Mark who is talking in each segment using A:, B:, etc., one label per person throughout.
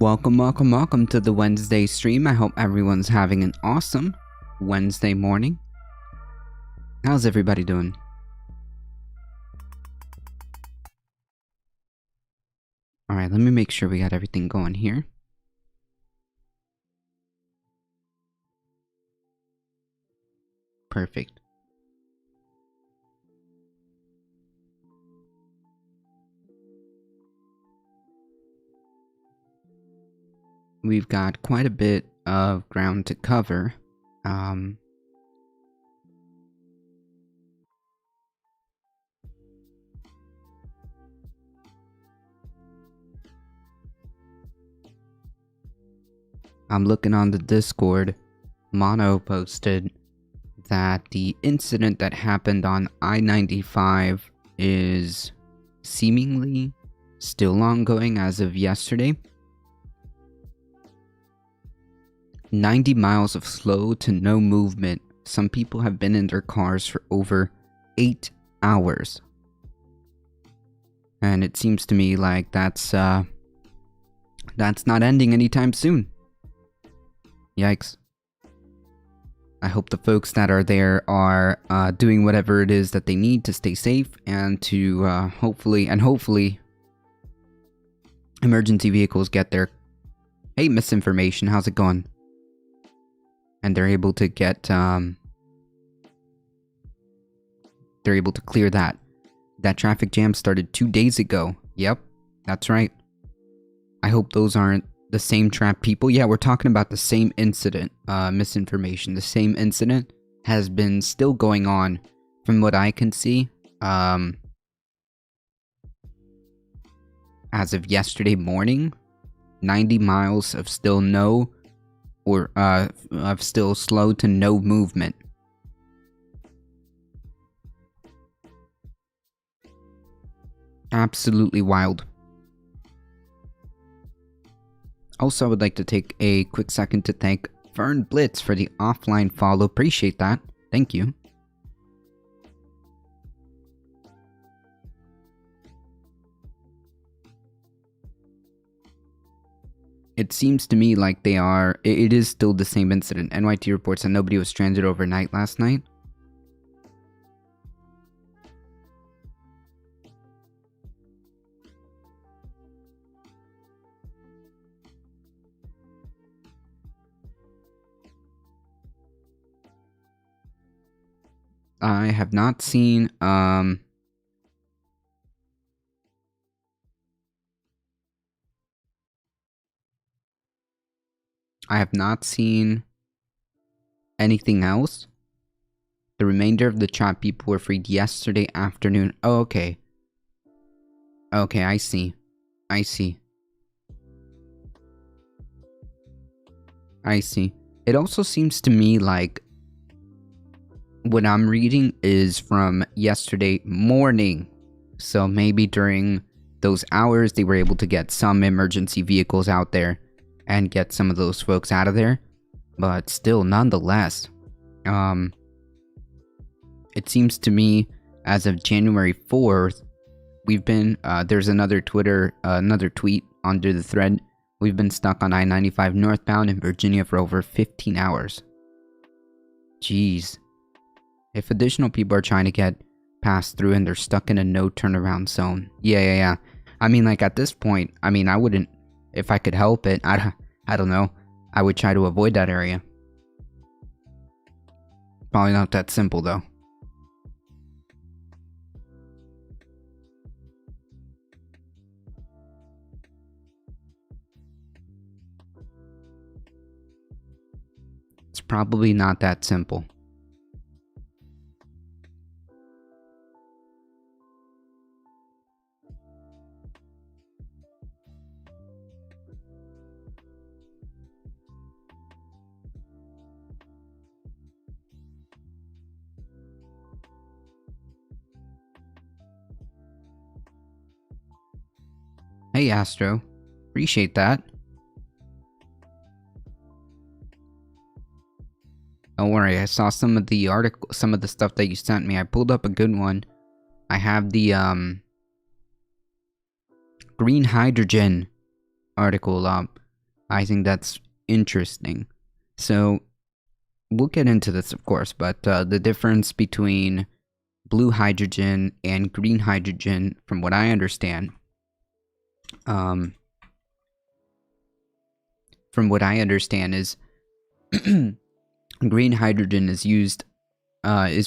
A: Welcome to the Wednesday stream. I hope everyone's having an awesome Wednesday morning. How's everybody doing? Alright, let me make sure we got everything going here. Perfect. We've got quite a bit of ground to cover. I'm looking on the Discord. Mono posted that the incident that happened on I-95 is seemingly still ongoing as of yesterday. 90 miles of slow to no movement. Some people have been in their cars for over 8 hours. And it seems to me like that's not ending anytime soon. Yikes. I hope the folks that are there are doing whatever it is that they need to stay safe and to hopefully emergency vehicles get their, hey, misinformation, how's it going? And they're able to get, they're able to clear that. That traffic jam started 2 days ago. Yep, that's right. I hope those aren't the same trap people. Yeah, we're talking about the same incident, misinformation. The same incident has been still going on from what I can see. As of yesterday morning, 90 miles of still no, or of still slow to no movement. Absolutely wild. Also, I would like to take a quick second to thank Fern Blitz for the offline follow. Appreciate that. Thank you. It seems to me like they are... It is still the same incident. NYT reports that nobody was stranded overnight last night. I have not seen, I have not seen anything else. The remainder of the chat people were freed yesterday afternoon. Oh, okay. Okay, I see. I see. I see. It also seems to me like what I'm reading is from yesterday morning. So maybe during those hours they were able to get some emergency vehicles out there and get some of those folks out of there. But still, nonetheless, it seems to me as of January 4th, we've been, there's another tweet under the thread. We've been stuck on I-95 northbound in Virginia for over 15 hours. Jeez. If additional people are trying to get passed through and they're stuck in a no turnaround zone. Yeah. I mean, like, at this point, I mean, I wouldn't, if I could help it, I don't know. I would try to avoid that area. Probably not that simple, though. It's probably not that simple. Hey, Astro. Appreciate that. Don't worry, I saw some of the stuff that you sent me. I pulled up a good one. I have the, green hydrogen article up. I think that's interesting. So, we'll get into this, of course, but the difference between blue hydrogen and green hydrogen, from what I understand, is green hydrogen is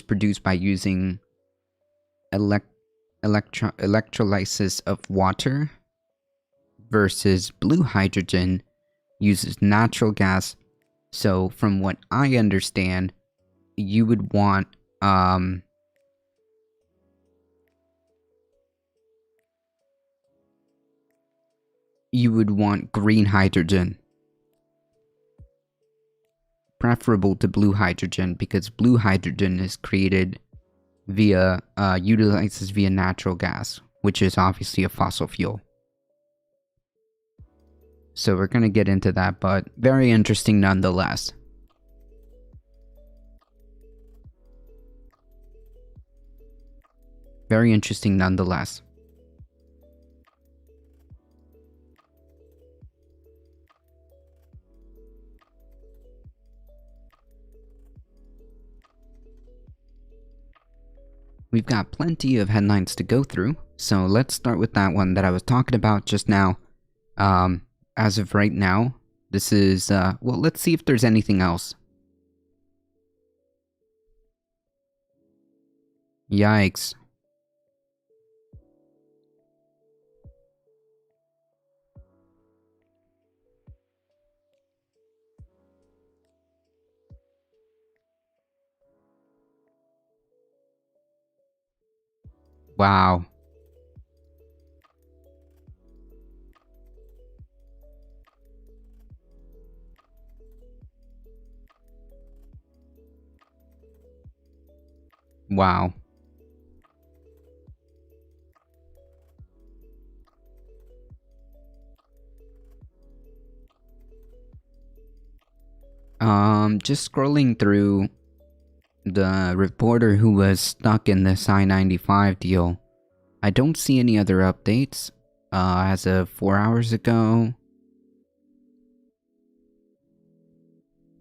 A: produced by using electrolysis of water, versus blue hydrogen uses natural gas. So from what I understand, you would want green hydrogen. preferable to blue hydrogen because blue hydrogen is created via, utilizes via natural gas, which is obviously a fossil fuel. So we're going to get into that, but very interesting nonetheless. Very interesting nonetheless. We've got plenty of headlines to go through, so let's start with that one that I was talking about just now. As of right now, this is, well, let's see if there's anything else. Yikes. Wow. Wow. Just scrolling through the reporter who was stuck in this I-95 deal. I don't see any other updates, as of 4 hours ago.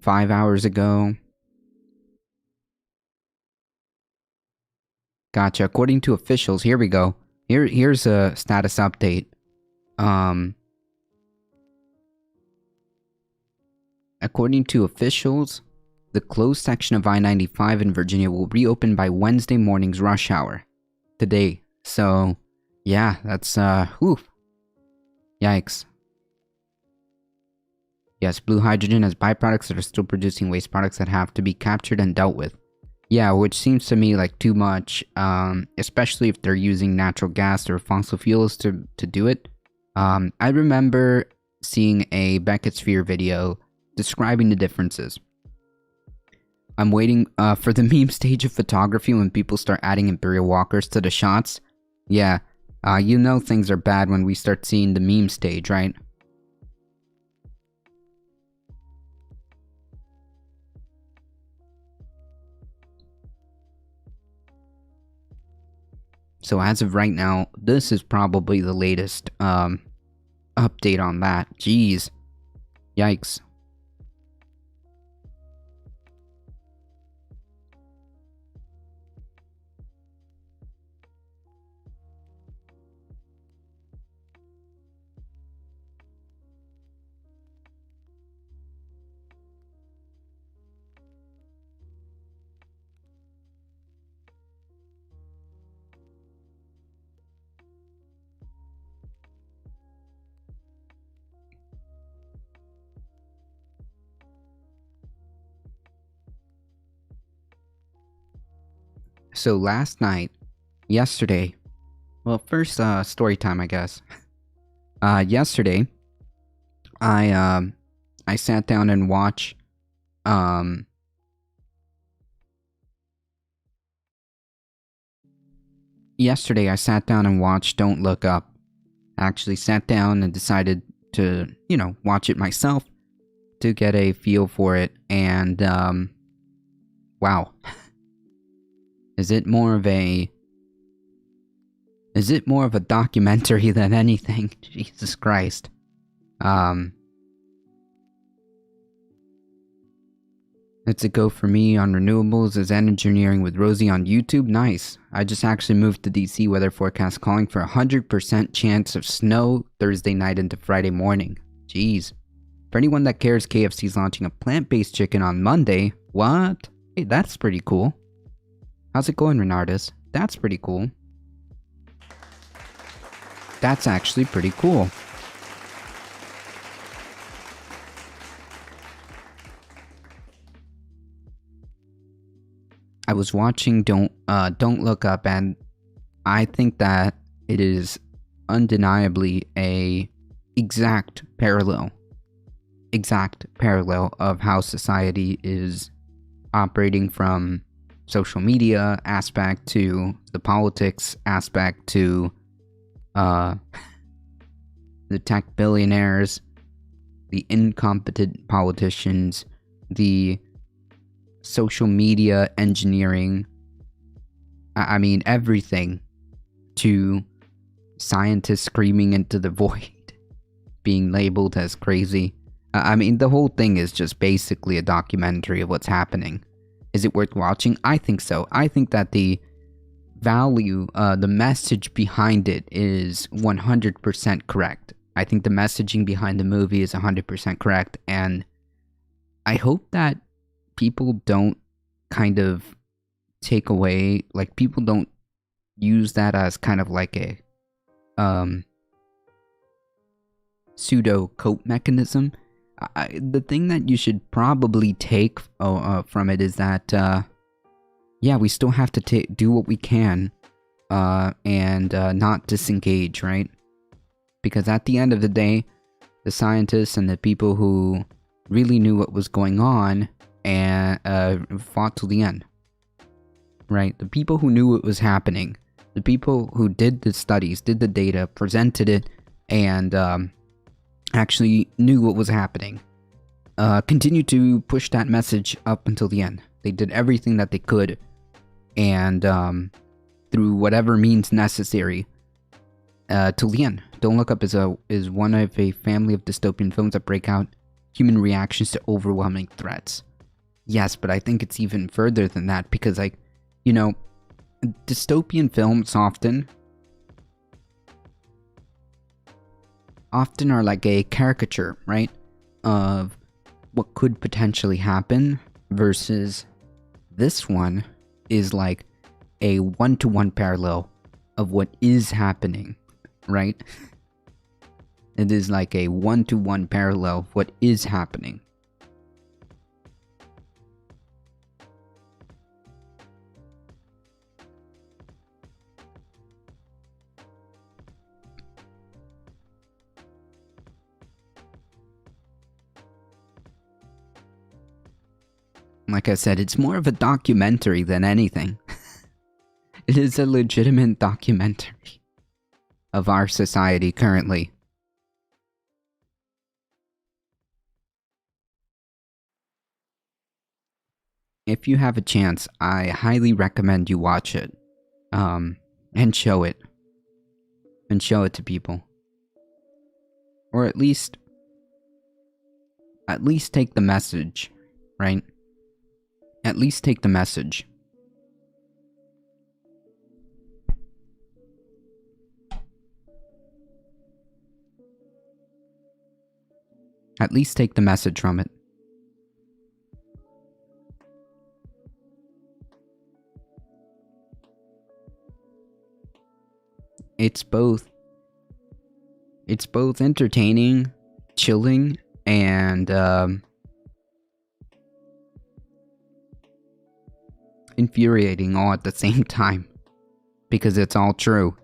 A: 5 hours ago. Gotcha. According to officials, here we go. Here's a status update. According to officials, the closed section of I-95 in Virginia will reopen by Wednesday morning's rush hour. Today. So, yeah, that's, oof. Yikes. Yes, blue hydrogen has byproducts that are still producing waste products that have to be captured and dealt with. Yeah, which seems to me like too much, especially if they're using natural gas or fossil fuels to do it. I remember seeing a Beckett Sphere video describing the differences. I'm waiting for the meme stage of photography when people start adding Imperial Walkers to the shots. Yeah, you know things are bad when we start seeing the meme stage, right? So as of right now, this is probably the latest update on that. Jeez. Yikes. So last night, yesterday, well, first story time, I guess. Yesterday, I sat down and watched yesterday I sat down and watched Don't Look Up. I actually sat down and decided to, you know, watch it myself to get a feel for it, and wow. Is it more of a documentary than anything? Jesus Christ. It's a go for me on renewables as engineering with Rosie on YouTube. Nice. I just actually moved to DC. Weather forecast calling for 100% chance of snow Thursday night into Friday morning. Jeez. For anyone that cares, KFC's launching a plant-based chicken on Monday. What? Hey, that's pretty cool. How's it going, Renardus? That's pretty cool. That's actually pretty cool. I was watching Don't Look Up, and I think that it is undeniably a exact parallel exact parallel of how society is operating, from social media aspect to the politics aspect to the tech billionaires, the incompetent politicians, the social media engineering. I mean, everything, to scientists screaming into the void, being labeled as crazy. I mean, the whole thing is just basically a documentary of what's happening. Is it worth watching? I think so. I think that the value, the message behind it is 100% correct. I think the messaging behind the movie is 100% correct, and I hope that people don't kind of take away, like, people don't use that as kind of like a pseudo cope mechanism. The thing that you should probably take from it is that yeah, we still have to do what we can and not disengage, right? Because at the end of the day, the scientists and the people who really knew what was going on and fought till the end, right? The people who knew what was happening, the people who did the studies, did the data, presented it, and actually knew what was happening, continued to push that message up until the end. They did everything that they could, and through whatever means necessary, till the end. Don't Look Up is one of a family of dystopian films that break out human reactions to overwhelming threats. Yes, but I think it's even further than that, because, like, you know, dystopian films often are like a caricature, right, of what could potentially happen, versus this one is like a one-to-one parallel of what is happening, right? It is like a one-to-one parallel of what is happening. Like I said, it's more of a documentary than anything. It is a legitimate documentary of our society currently. If you have a chance, I highly recommend you watch it. And show it. And show it to people. Or at least take the message, right? At least take the message. At least take the message from it. It's both entertaining, chilling, and infuriating all at the same time, because it's all true.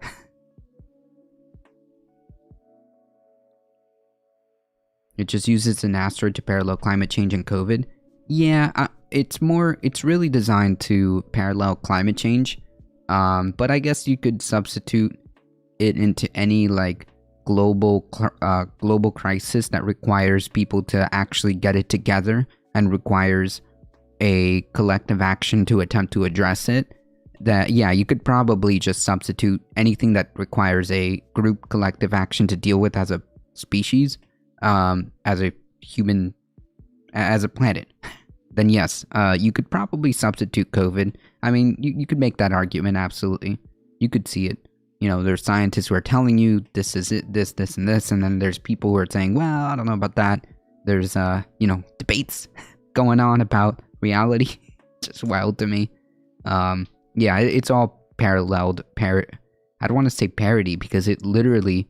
A: It just uses an asteroid to parallel climate change and COVID. Yeah, it's really designed to parallel climate change. But I guess you could substitute it into any, like, global crisis that requires people to actually get it together and requires a collective action to attempt to address it. That, yeah, you could probably just substitute anything that requires a group collective action to deal with as a species, as a human, as a planet. Then yes, you could probably substitute COVID. I mean, you could make that argument, absolutely. You could see it. You know, there's scientists who are telling you this is it, this, and this, and then there's people who are saying, well, I don't know about that. There's, debates going on about reality. Just wild to me. Yeah, it's all paralleled. I don't want to say parody, because it literally,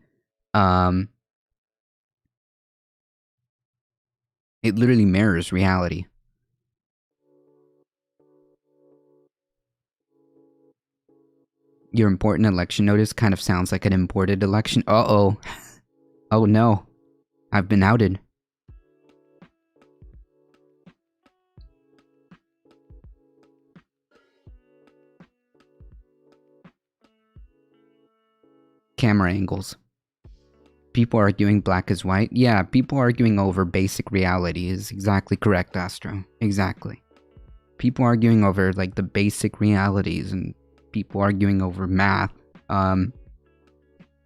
A: mirrors reality. Your important election notice kind of sounds like an imported election. Uh-oh. Oh no. I've been outed. camera angles. People arguing black is white. Yeah, people arguing over basic reality is exactly correct, Astro. Exactly. People arguing over, like, the basic realities and people arguing over math,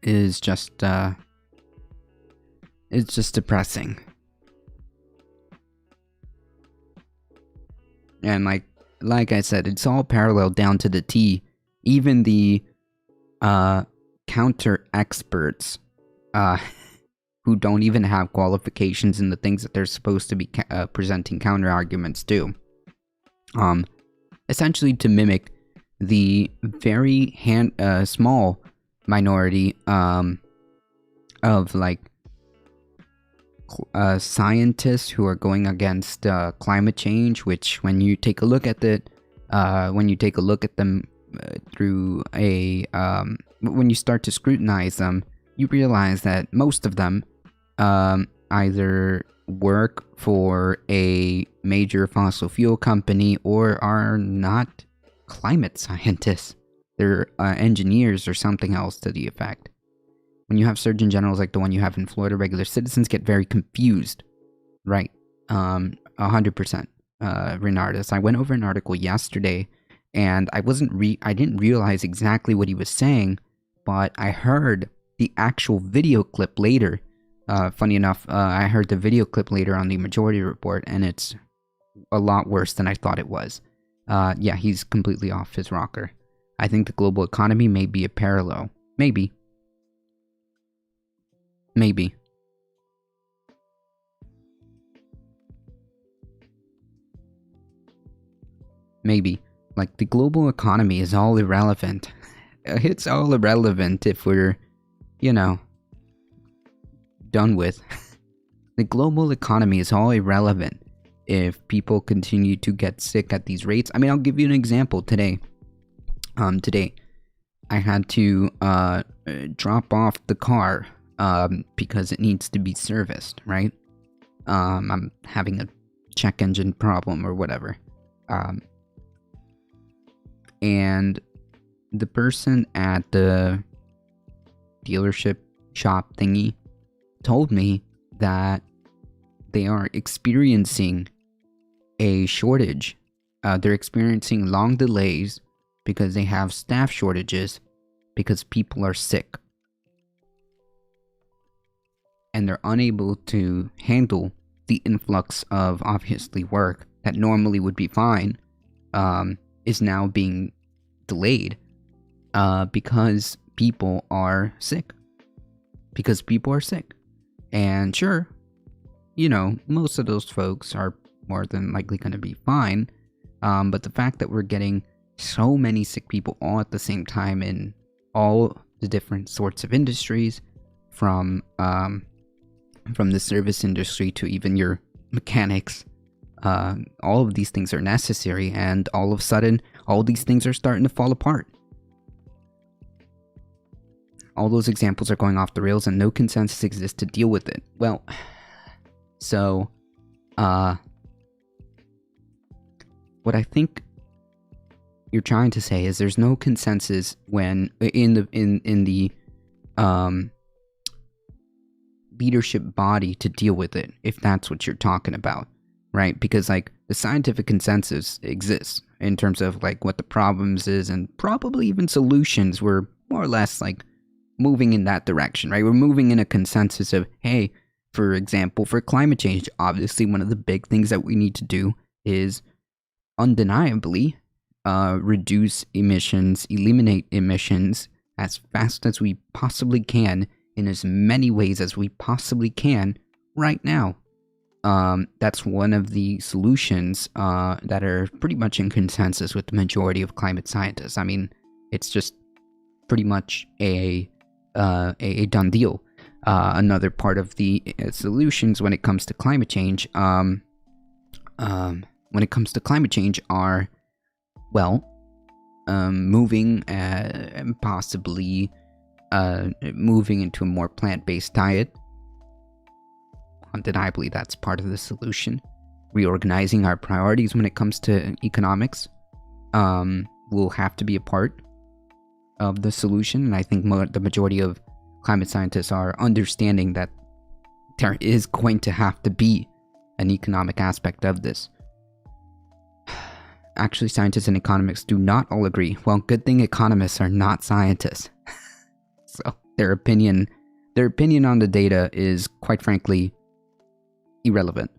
A: is just, it's just depressing. And like I said, it's all parallel down to the T. Even the counter experts who don't even have qualifications in the things that they're supposed to be presenting counter arguments to. Essentially to mimic the very small minority of like scientists who are going against climate change, which when you take a look at it, when you take a look at them through a when you start to scrutinize them, you realize that most of them either work for a major fossil fuel company or are not climate scientists. They're engineers or something else to the effect. When you have surgeon generals like the one you have in Florida, regular citizens get very confused. Right. 100%. Renardus. I went over an article yesterday and I didn't realize exactly what he was saying, but I heard the actual video clip later. Funny enough, I heard the video clip later on the Majority Report, and it's a lot worse than I thought it was. Yeah, he's completely off his rocker. I think the global economy may be a parallel. Maybe. Maybe. Maybe. Like, the global economy is all irrelevant. It's all irrelevant if we're, you know, done with. The global economy is all irrelevant if people continue to get sick at these rates. I mean, I'll give you an example today. Today, I had to drop off the car because it needs to be serviced, right? I'm having a check engine problem or whatever. And the person at the dealership shop thingy told me that they are experiencing a shortage. They're experiencing long delays because they have staff shortages because people are sick. And they're unable to handle the influx of obviously work that normally would be fine, is now being delayed because people are sick. Because people are sick. And sure, you know, most of those folks are more than likely going to be fine. But the fact that we're getting so many sick people all at the same time in all the different sorts of industries, from the service industry to even your mechanics, all of these things are necessary, and all of a sudden, all these things are starting to fall apart. All those examples are going off the rails and no consensus exists to deal with it. Well, so, what I think you're trying to say is there's no consensus when in the leadership body to deal with it, if that's what you're talking about, right? Because like the scientific consensus exists in terms of like what the problems is and probably even solutions. We're more or less like moving in that direction, right? We're moving in a consensus of, hey, for example, for climate change, obviously one of the big things that we need to do is undeniably reduce emissions, eliminate emissions as fast as we possibly can in as many ways as we possibly can right now. That's one of the solutions that are pretty much in consensus with the majority of climate scientists. I mean, it's just pretty much a done deal. Another part of the solutions when it comes to climate change, are, well, moving and possibly moving into a more plant-based diet. Undeniably, that's part of the solution. Reorganizing our priorities when it comes to economics will have to be a part of the solution, and I think the majority of climate scientists are understanding that there is going to have to be an economic aspect of this. Actually, scientists and economists do not all agree. Well, good thing economists are not scientists. So their opinion on the data is, quite frankly, irrelevant.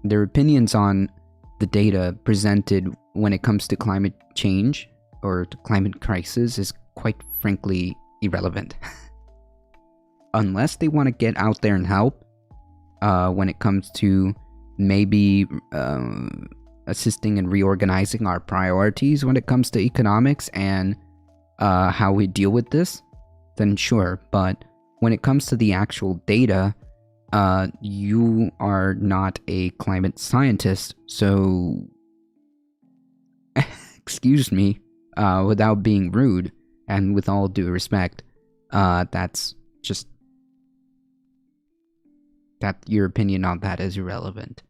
A: Their opinions on the data presented when it comes to climate change or the climate crisis is, quite frankly, irrelevant. Unless they want to get out there and help when it comes to maybe assisting in reorganizing our priorities when it comes to economics and how we deal with this, then sure. But when it comes to the actual data, you are not a climate scientist, so excuse me, without being rude and with all due respect, that's just that your opinion on that is irrelevant.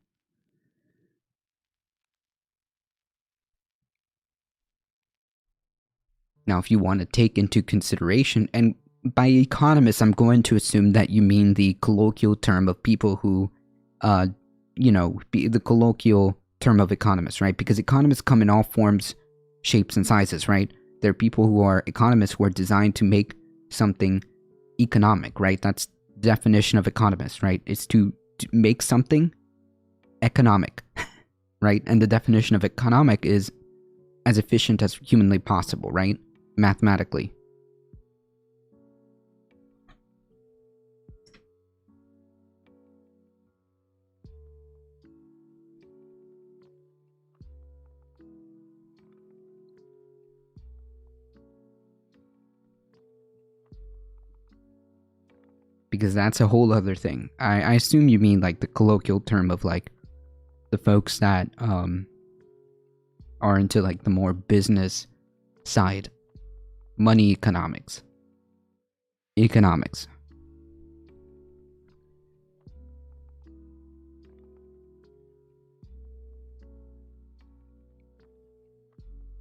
A: Now, if you want to take into consideration, and by economists, I'm going to assume that you mean the colloquial term of people who, the colloquial term of economists, right? Because economists come in all forms, shapes, and sizes, right? There are people who are economists who are designed to make something economic, right? That's the definition of economist, right? It's to make something economic, right? And the definition of economic is as efficient as humanly possible, right? Mathematically. Because that's a whole other thing. I assume you mean like the colloquial term of like the folks that are into like the more business side. Money economics. Economics.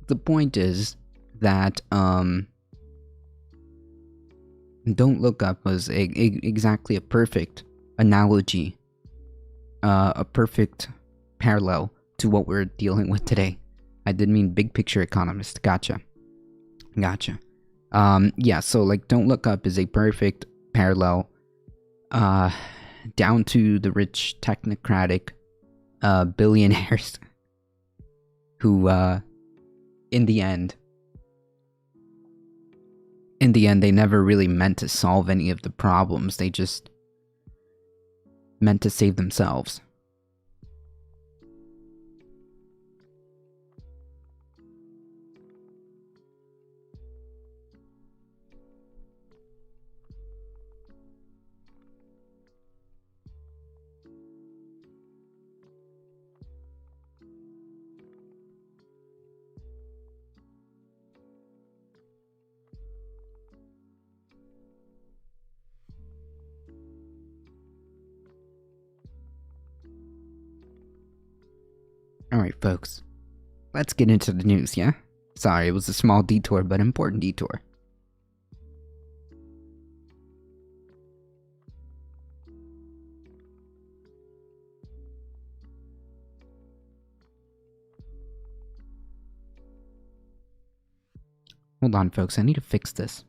A: The point is that Don't Look Up was exactly a perfect analogy, a perfect parallel to what we're dealing with today. I did mean big picture economist. Gotcha. Yeah, so like Don't Look Up is a perfect parallel down to the rich technocratic billionaires who in the end they never really meant to solve any of the problems. They just meant to save themselves. Alright, folks. Let's get into the news, yeah? Sorry, it was a small detour, but important detour. Hold on, folks. I need to fix this.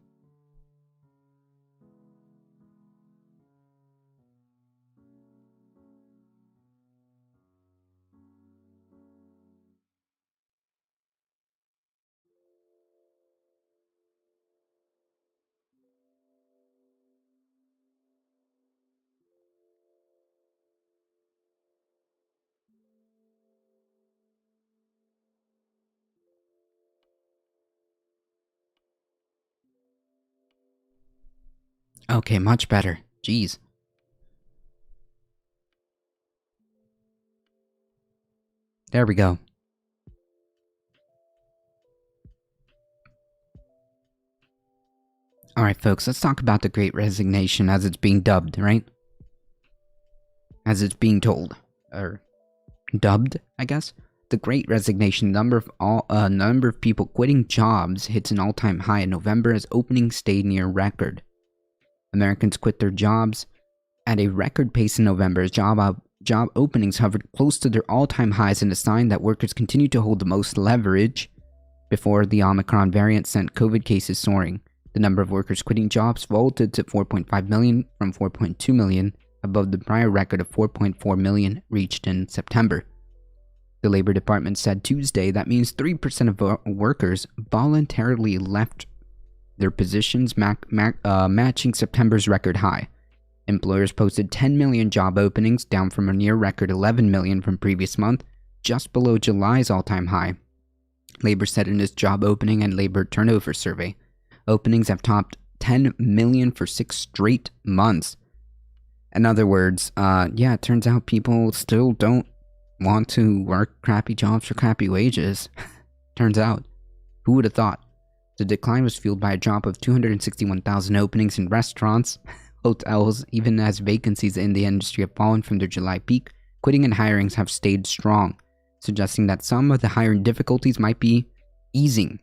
A: Okay, much better. Jeez. There we go. Alright, folks, let's talk about the Great Resignation as it's being dubbed, right? As it's being told. Or dubbed, I guess? The Great Resignation, number of people quitting jobs hits an all-time high in November as openings stayed near record. Americans quit their jobs at a record pace in November as job openings hovered close to their all-time highs, and a sign that workers continue to hold the most leverage before the Omicron variant sent COVID cases soaring. The number of workers quitting jobs vaulted to 4.5 million from 4.2 million, above the prior record of 4.4 million reached in September. The Labor Department said Tuesday that means 3% of workers voluntarily left their positions, matching September's record high. Employers posted 10 million job openings, down from a near record 11 million from previous month, just below July's all-time high. Labor said in its job opening and labor turnover survey, openings have topped 10 million for 6 straight months. In other words, it turns out people still don't want to work crappy jobs for crappy wages. Turns out. Who would have thought? The decline was fueled by a drop of 261,000 openings in restaurants, hotels, even as vacancies in the industry have fallen from their July peak. Quitting and hirings have stayed strong, suggesting that some of the hiring difficulties might be easing,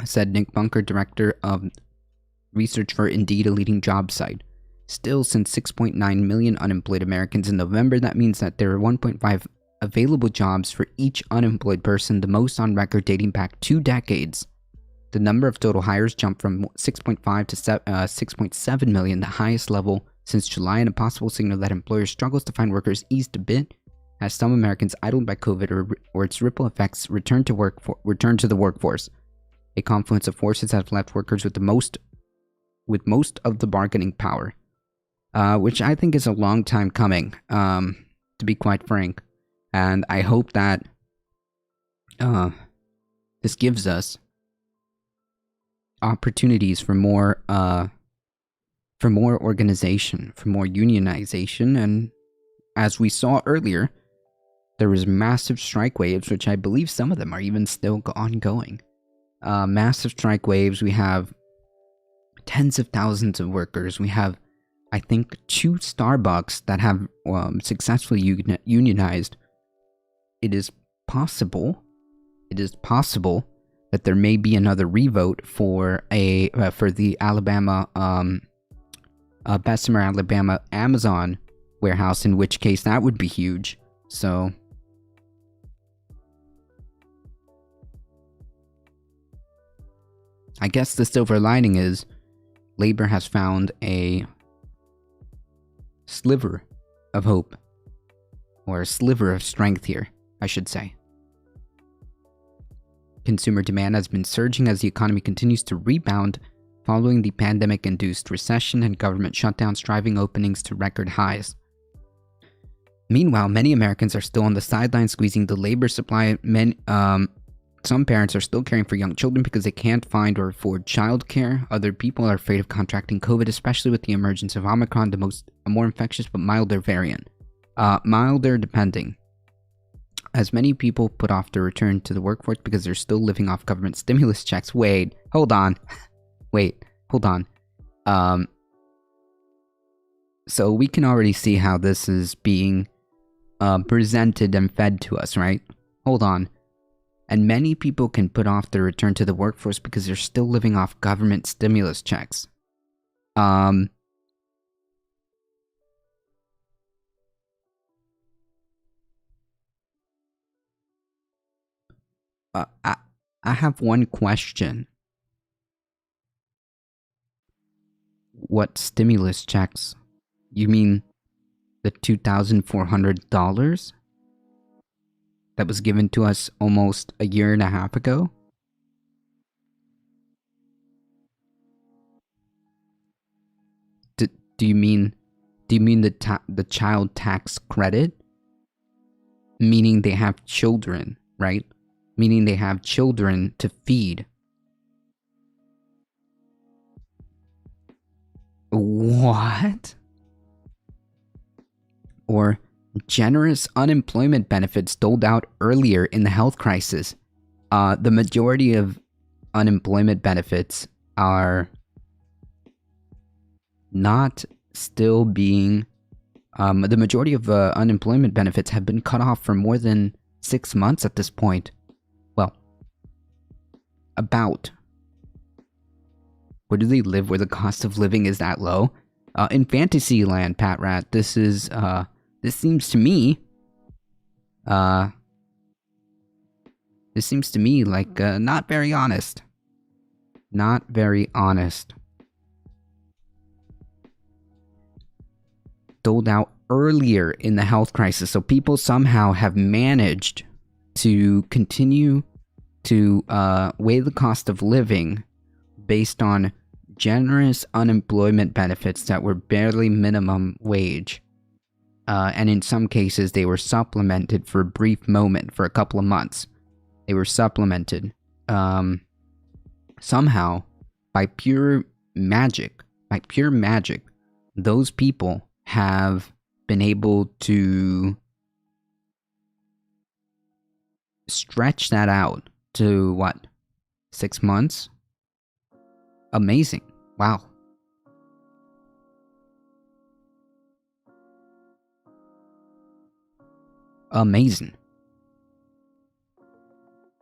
A: said Nick Bunker, director of research for Indeed, a leading job site. Still, since 6.9 million unemployed Americans in November, that means that there are 1.5 available jobs for each unemployed person, the most on record dating back 2 decades. The number of total hires jumped from 6.5 to 6.7 million, the highest level since July, and a possible signal that employers' struggles to find workers eased a bit as some Americans idled by COVID or its ripple effects returned to the workforce. A confluence of forces have left workers with most of the bargaining power, which I think is a long time coming, to be quite frank. And I hope that this gives us opportunities for more organization, for more unionization. And as we saw earlier, there was massive strike waves, which I believe some of them are even still ongoing. Massive strike waves. We have tens of thousands of workers. We have, I think, 2 Starbucks that have successfully unionized. It is possible that there may be another revote for the Alabama, Bessemer, Alabama Amazon warehouse, in which case that would be huge. So I guess the silver lining is labor has found a sliver of hope, or a sliver of strength here, I should say. Consumer demand has been surging as the economy continues to rebound following the pandemic-induced recession and government shutdowns, driving openings to record highs. Meanwhile, many Americans are still on the sidelines squeezing the labor supply. Some parents are still caring for young children because they can't find or afford childcare. Other people are afraid of contracting COVID, especially with the emergence of Omicron, a more infectious but milder variant. Milder depending. As many people put off their return to the workforce because they're still living off government stimulus checks. Wait, hold on. So we can already see how this is being presented and fed to us, right? Hold on. And many people can put off their return to the workforce because they're still living off government stimulus checks. I have one question. What stimulus checks? You mean the $2,400 that was given to us almost a year and a half ago? Do you mean the child tax credit? Meaning they have children, right? Meaning they have children to feed. What? Or generous unemployment benefits doled out earlier in the health crisis. The majority of unemployment benefits are not still being... the majority of unemployment benefits have been cut off for more than 6 months at this point. Well, about. Where do they live where the cost of living is that low? In Fantasyland, Pat Rat, this seems to me like not very honest. Not very honest. Doled out earlier in the health crisis, so people somehow have managed to continue to weigh the cost of living based on generous unemployment benefits that were barely minimum wage. And in some cases, they were supplemented for a brief moment, for a couple of months. They were supplemented somehow by pure magic. Those people have been able to stretch that out to what? 6 months? Amazing. Wow. Amazing.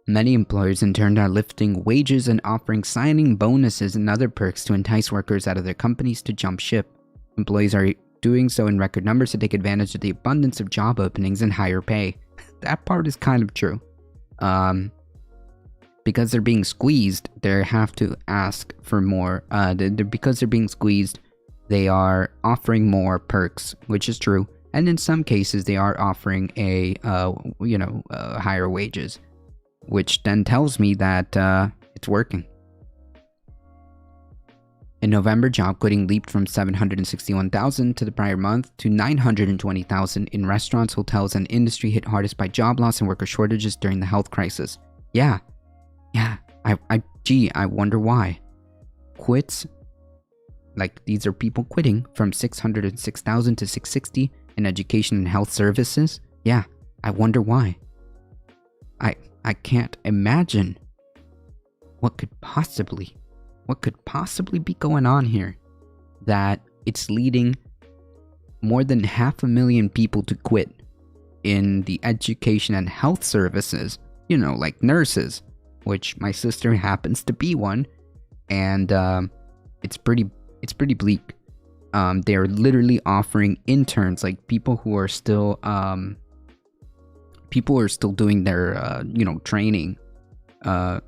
A: Many employers in turn are lifting wages and offering signing bonuses and other perks to entice workers out of their companies to jump ship. Employees are doing so in record numbers to take advantage of the abundance of job openings and higher pay. That part is kind of true. Because they're being squeezed, they have to ask for more. Because they're being squeezed, they are offering more perks, which is true. And in some cases, they are offering higher wages, which then tells me that it's working. In November, job quitting leaped from 761,000 to the prior month to 920,000 in restaurants, hotels, and industry hit hardest by job loss and worker shortages during the health crisis. Yeah. I wonder why. Quits, like these are people quitting from 606,000 to 660 in education and health services. Yeah, I wonder why. I can't imagine what could possibly be going on here that it's leading more than 500,000 people to quit in the education and health services, like nurses, which my sister happens to be one, and it's pretty bleak. They're literally offering interns, like people who are still doing their training, a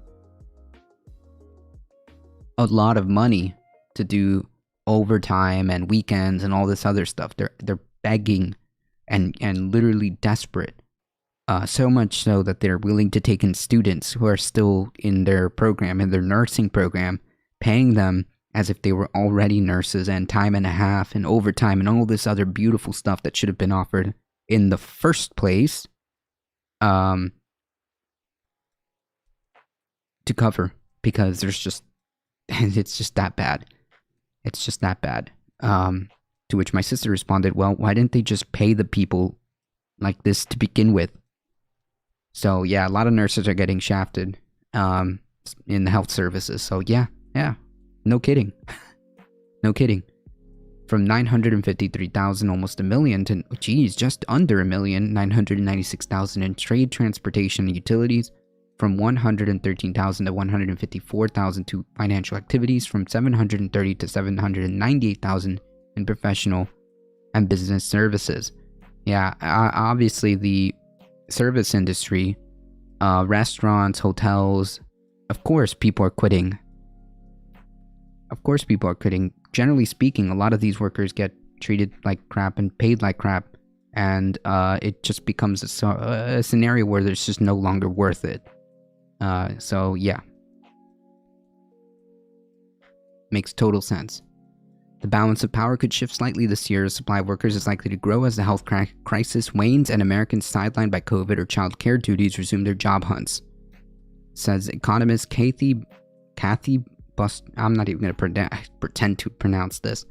A: lot of money to do overtime and weekends and all this other stuff. They're begging and literally desperate. So much so that they're willing to take in students who are still in their program, in their nursing program, paying them as if they were already nurses, and time and a half and overtime and all this other beautiful stuff that should have been offered in the first place to cover, because it's just that bad. It's just that bad. To which my sister responded, well, why didn't they just pay the people like this to begin with? So yeah, a lot of nurses are getting shafted in the health services. So yeah, no kidding. No kidding. From 953,000, almost a million, to just under a million, 996,000 in trade, transportation, and utilities. From 113,000 to 154,000 to financial activities. From 730 to 798,000 in professional and business services. Yeah, obviously the service industry, restaurants, hotels, of course people are quitting. Generally speaking, a lot of these workers get treated like crap and paid like crap, and it just becomes a scenario where there's just no longer worth it. So yeah, makes total sense. The balance of power could shift slightly this year. The supply of workers is likely to grow as the health crisis wanes and Americans sidelined by COVID or child care duties resume their job hunts. Says economist Kathy I'm not even going to pretend to pronounce this.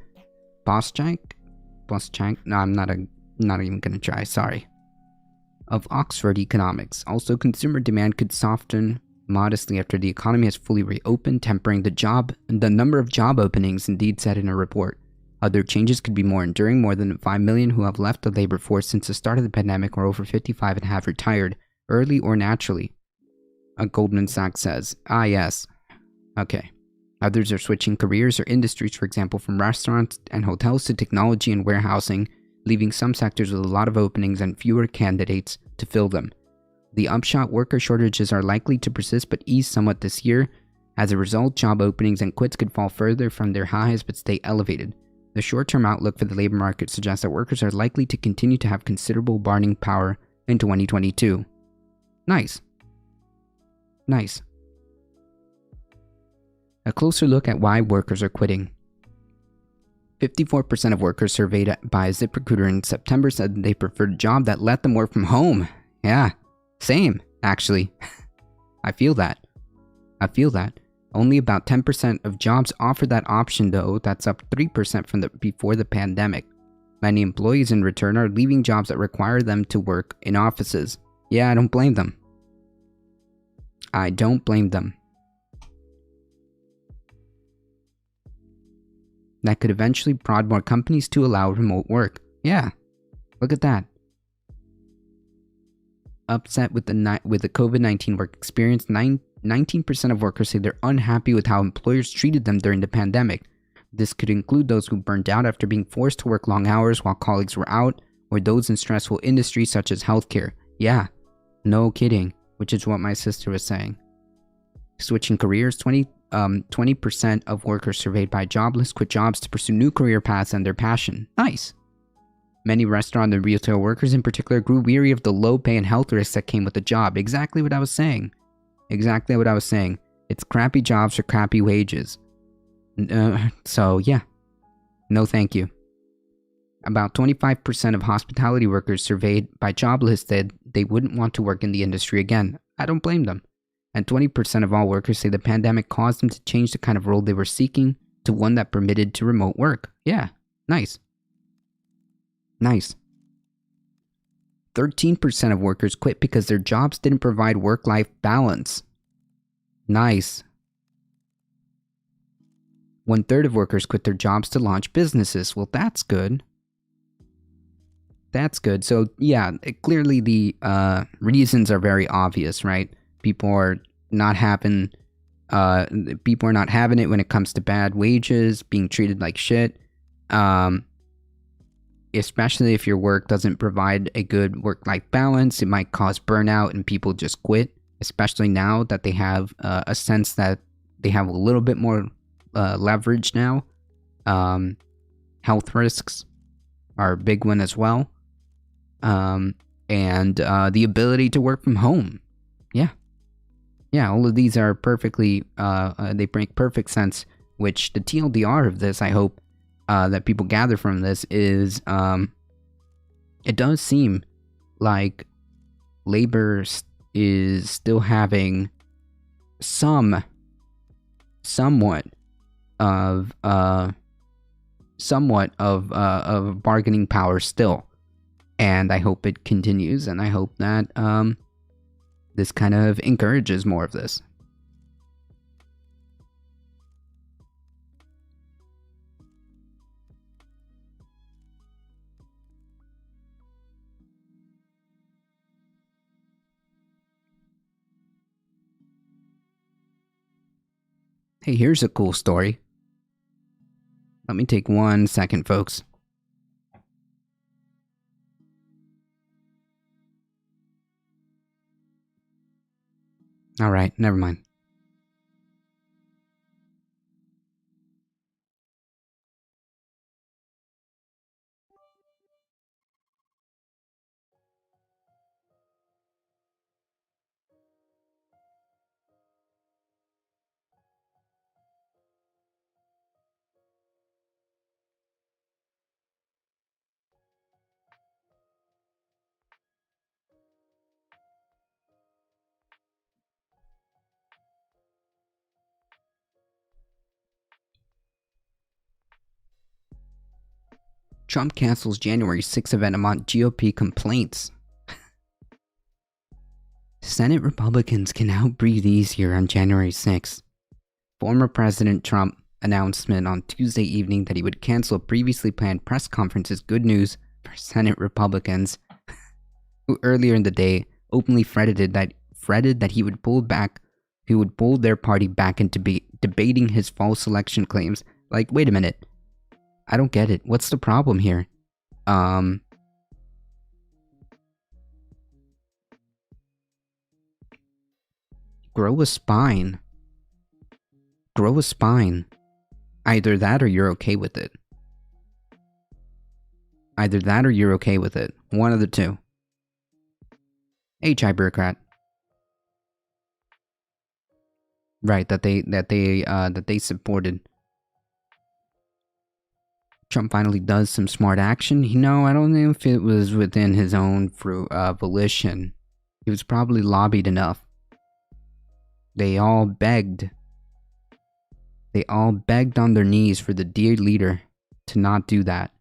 A: Boschank? No, I'm not even going to try, sorry. Of Oxford Economics. Also, consumer demand could soften modestly after the economy has fully reopened, tempering the number of job openings, Indeed said in a report. Other changes could be more enduring. More than 5 million who have left the labor force since the start of the pandemic are over 55 and have retired, early or naturally. Goldman Sachs says, yes. Okay. Others are switching careers or industries, for example, from restaurants and hotels to technology and warehousing, leaving some sectors with a lot of openings and fewer candidates to fill them. The upshot, worker shortages are likely to persist but ease somewhat this year. As a result, job openings and quits could fall further from their highs but stay elevated. The short-term outlook for the labor market suggests that workers are likely to continue to have considerable bargaining power in 2022. Nice. Nice. A closer look at why workers are quitting. 54% of workers surveyed by ZipRecruiter in September said they preferred a job that let them work from home. Yeah, same, actually. I feel that. Only about 10% of jobs offer that option though. That's up 3% from before the pandemic. Many employees in return are leaving jobs that require them to work in offices. Yeah, I don't blame them. That could eventually prod more companies to allow remote work. Yeah, look at that. Upset with the COVID-19 work experience, 19% of workers say they're unhappy with how employers treated them during the pandemic. This could include those who burned out after being forced to work long hours while colleagues were out, or those in stressful industries such as healthcare. Yeah, no kidding, which is what my sister was saying. Switching careers, 20% of workers surveyed by Jobless quit jobs to pursue new career paths and their passion. Nice. Many restaurant and retail workers in particular grew weary of the low pay and health risks that came with the job. Exactly what I was saying. It's crappy jobs for crappy wages. So yeah. No thank you. About 25% of hospitality workers surveyed by Jobless said they wouldn't want to work in the industry again. I don't blame them. And 20% of all workers say the pandemic caused them to change the kind of role they were seeking to one that permitted to remote work. Yeah, nice. 13% of workers quit because their jobs didn't provide work-life balance. Nice. 1/3 of workers quit their jobs to launch businesses. Well, that's good. So, yeah, clearly the reasons are very obvious, right? People are not having it when it comes to bad wages, being treated like shit. Especially if your work doesn't provide a good work-life balance, it might cause burnout and people just quit, especially now that they have a sense that they have a little bit more leverage now. Health risks are a big one as well. And the ability to work from home. Yeah, all of these are perfectly, they make perfect sense, which the TLDR of this, I hope, that people gather from this is, it does seem like labor is still having somewhat of bargaining power still. And I hope it continues, and I hope that, this kind of encourages more of this. Hey, here's a cool story. Let me take 1 second, folks. Alright, never mind. Trump cancels January 6th event among GOP complaints. Senate Republicans can now breathe easier on January 6th. Former President Trump announcement on Tuesday evening that he would cancel a previously planned press conference is good news for Senate Republicans, who earlier in the day openly fretted that he would pull their party back into debating his false election claims. Like, wait a minute. I don't get it. What's the problem here? Grow a spine. Grow a spine. Either that or you're okay with it. Either that or you're okay with it. One of the two. HI bureaucrat. Right, that they supported. Trump finally does some smart action. You know, I don't know if it was within his own volition. He was probably lobbied enough. They all begged on their knees for the dear leader to not do that.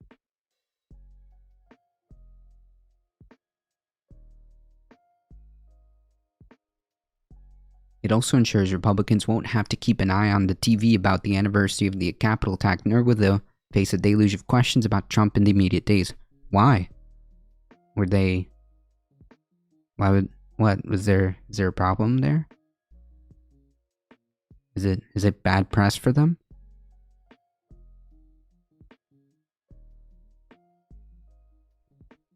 A: It also ensures Republicans won't have to keep an eye on the TV about the anniversary of the Capitol attack, nor will they face a deluge of questions about Trump in the immediate days. Why? What? Is there a problem there? Is it bad press for them?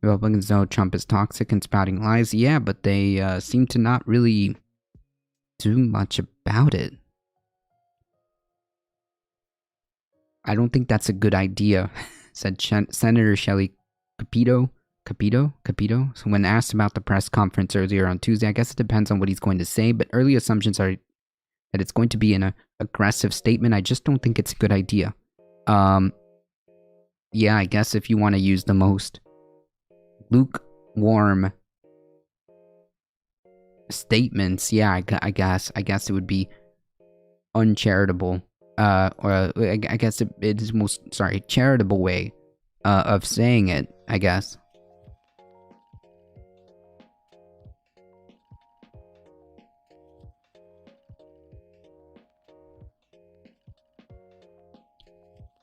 A: Republicans know Trump is toxic and spouting lies. Yeah, but they seem to not really do much about it. I don't think that's a good idea, said Senator Shelley Capito. So when asked about the press conference earlier on Tuesday, I guess it depends on what he's going to say, but early assumptions are that it's going to be an aggressive statement. I just don't think it's a good idea. Yeah, I guess if you want to use the most lukewarm statements, yeah, I guess it would be uncharitable. Or I guess it is most charitable way of saying it, I guess.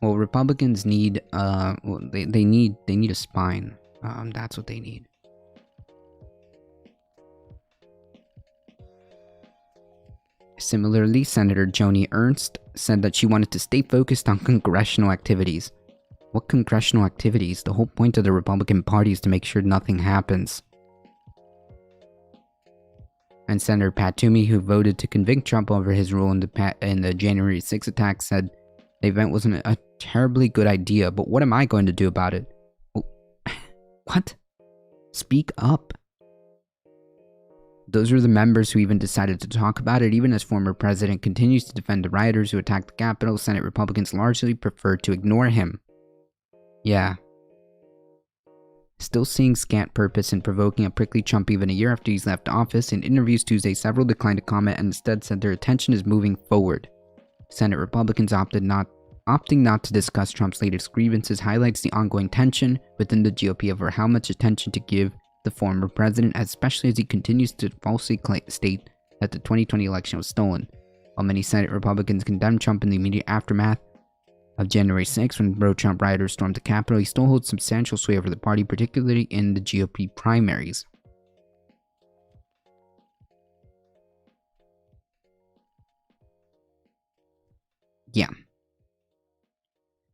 A: Well, Republicans need they need a spine. That's what they need. Similarly, Senator Joni Ernst said that she wanted to stay focused on congressional activities. What congressional activities? The whole point of the Republican Party is to make sure nothing happens. And Senator Pat Toomey, who voted to convict Trump over his role in the January 6 attack, said the event wasn't a terribly good idea, but what am I going to do about it? What? Speak up. Those are the members who even decided to talk about it. Even as former president continues to defend the rioters who attacked the Capitol, Senate Republicans largely preferred to ignore him. Yeah. Still seeing scant purpose in provoking a prickly Trump even a year after he's left office, in interviews Tuesday, several declined to comment and instead said their attention is moving forward. Senate Republicans opting not to discuss Trump's latest grievances highlights the ongoing tension within the GOP over how much attention to give the former president, especially as he continues to falsely state that the 2020 election was stolen. While many Senate Republicans condemned Trump in the immediate aftermath of January 6 when pro-Trump rioters stormed the Capitol, he still holds substantial sway over the party, particularly in the GOP primaries. Yeah.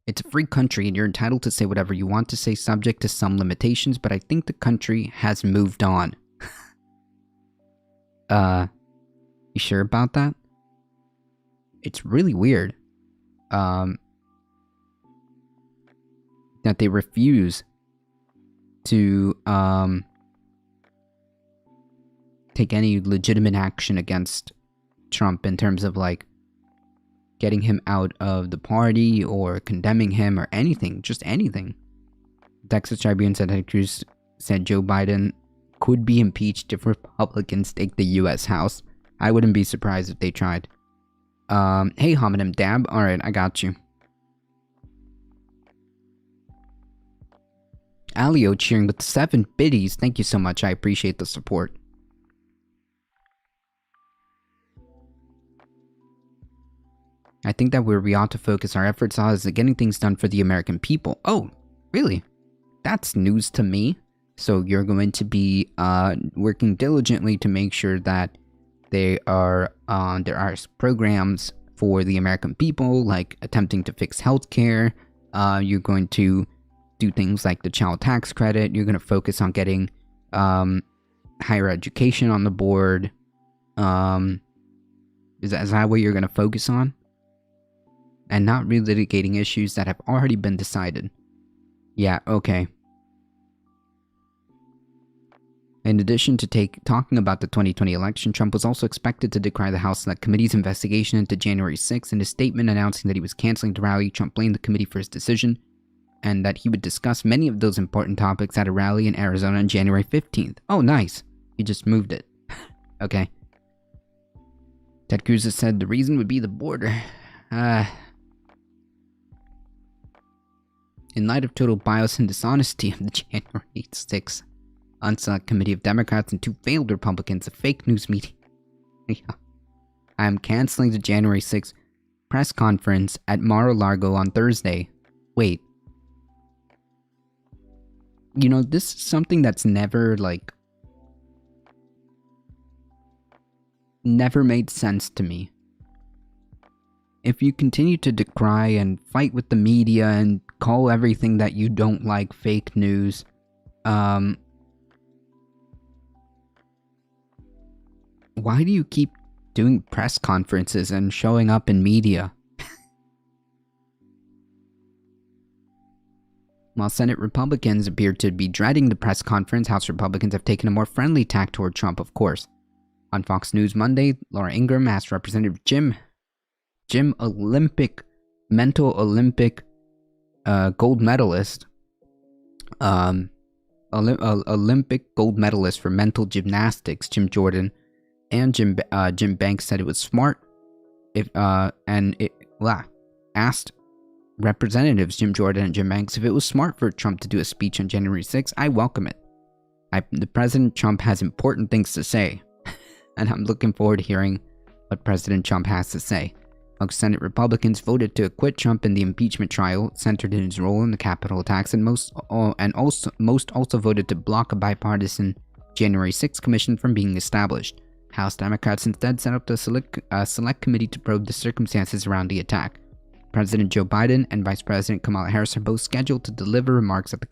A: It's a free country and you're entitled to say whatever you want to say, subject to some limitations, but I think the country has moved on. You sure about that? It's really weird. That they refuse to, take any legitimate action against Trump in terms of, like, getting him out of the party or condemning him or anything, just anything. Texas Tribune said Joe Biden could be impeached if Republicans take the U.S. House. I wouldn't be surprised if they tried. Hey, Homonym Dab. Alright, I got you. Alio cheering with 7 biddies. Thank you so much. I appreciate the support. I think that where we ought to focus our efforts on is getting things done for the American people. Oh, really? That's news to me. So you're going to be working diligently to make sure that there are programs for the American people, like attempting to fix healthcare. You're going to do things like the child tax credit. You're going to focus on getting higher education on the board. Is that what you're going to focus on? And not relitigating issues that have already been decided. Yeah, okay. In addition to talking about the 2020 election, Trump was also expected to decry the House Select Committee's investigation into January 6th. In a statement announcing that he was canceling the rally, Trump blamed the committee for his decision, and that he would discuss many of those important topics at a rally in Arizona on January 15th. Oh, nice. He just moved it. Okay. Ted Cruz has said the reason would be the border. In light of total bias and dishonesty of the January 6th Unselect Committee of Democrats and 2 failed Republicans, a fake news meeting. I am canceling the January 6th press conference at Mar-a-Lago on Thursday. Wait. You know, this is something that's never made sense to me. If you continue to decry and fight with the media and call everything that you don't like fake news, why do you keep doing press conferences and showing up in media? While Senate Republicans appear to be dreading the press conference, House Republicans have taken a more friendly tack toward Trump, of course. On Fox News Monday, Laura Ingraham asked Representative Jim Olympic gold medalist, Olympic gold medalist for mental gymnastics, Jim Jordan, and Jim Banks said it was smart asked Representatives Jim Jordan and Jim Banks if it was smart for Trump to do a speech on January 6th. I welcome it. The President Trump has important things to say, and I'm looking forward to hearing what President Trump has to say. Most Senate Republicans voted to acquit Trump in the impeachment trial, centered in his role in the Capitol attacks, and most also voted to block a bipartisan January 6th commission from being established. House Democrats instead set up the select committee to probe the circumstances around the attack. President Joe Biden and Vice President Kamala Harris are both scheduled to deliver remarks at the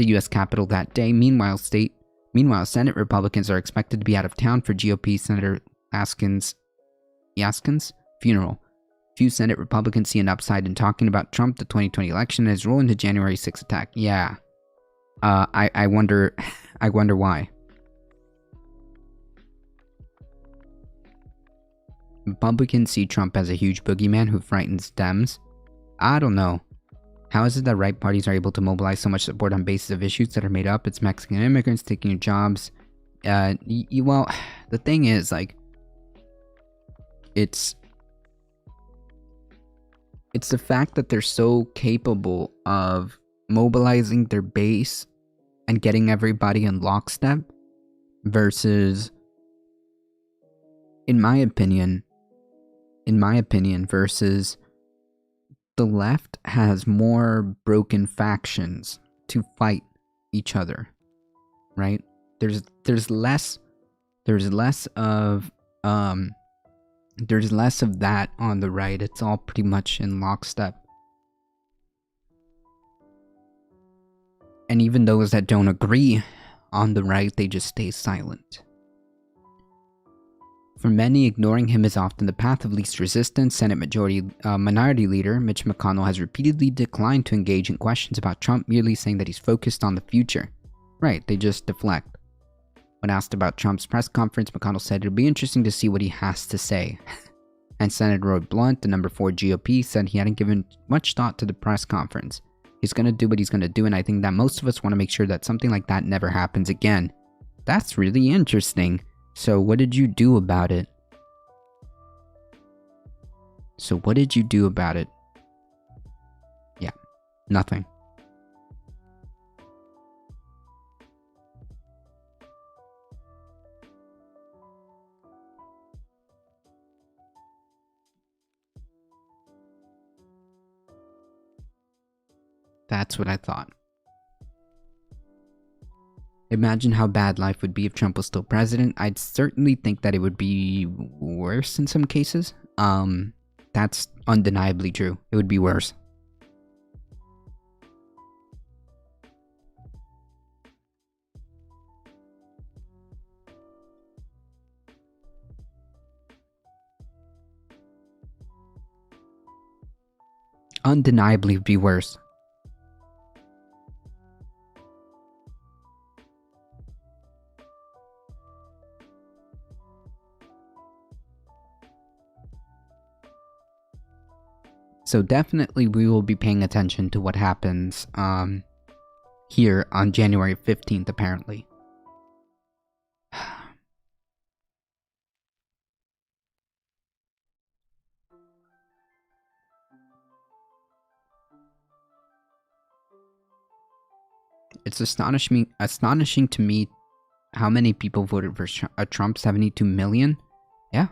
A: U.S. Capitol that day. Meanwhile, Senate Republicans are expected to be out of town for GOP Senator Yaskin's funeral. Few Senate Republicans see an upside in talking about Trump, the 2020 election, and his role in the January 6th attack. Yeah. I wonder why. Republicans see Trump as a huge boogeyman who frightens Dems. I don't know. How is it that right parties are able to mobilize so much support on basis of issues that are made up? It's Mexican immigrants taking your jobs. Well, the thing is, it's the fact that they're so capable of mobilizing their base and getting everybody in lockstep versus, in my opinion, versus the left has more broken factions to fight each other, right? There's less of that on the right. It's all pretty much in lockstep. And even those that don't agree on the right, they just stay silent. For many, ignoring him is often the path of least resistance. Senate Minority Leader Mitch McConnell has repeatedly declined to engage in questions about Trump, merely saying that he's focused on the future. Right, they just deflect. When asked about Trump's press conference, McConnell said it'll be interesting to see what he has to say. And Senator Roy Blunt, the number 4 GOP, said he hadn't given much thought to the press conference. He's going to do what he's going to do, and I think that most of us want to make sure that something like that never happens again. That's really interesting. So what did you do about it? Yeah, nothing. That's what I thought. Imagine how bad life would be if Trump was still president. I'd certainly think that it would be worse in some cases. That's undeniably true. It would be worse. Undeniably be worse. So definitely we will be paying attention to what happens here on January 15th, apparently. It's astonishing to me how many people voted for Trump. 72 million? Yeah.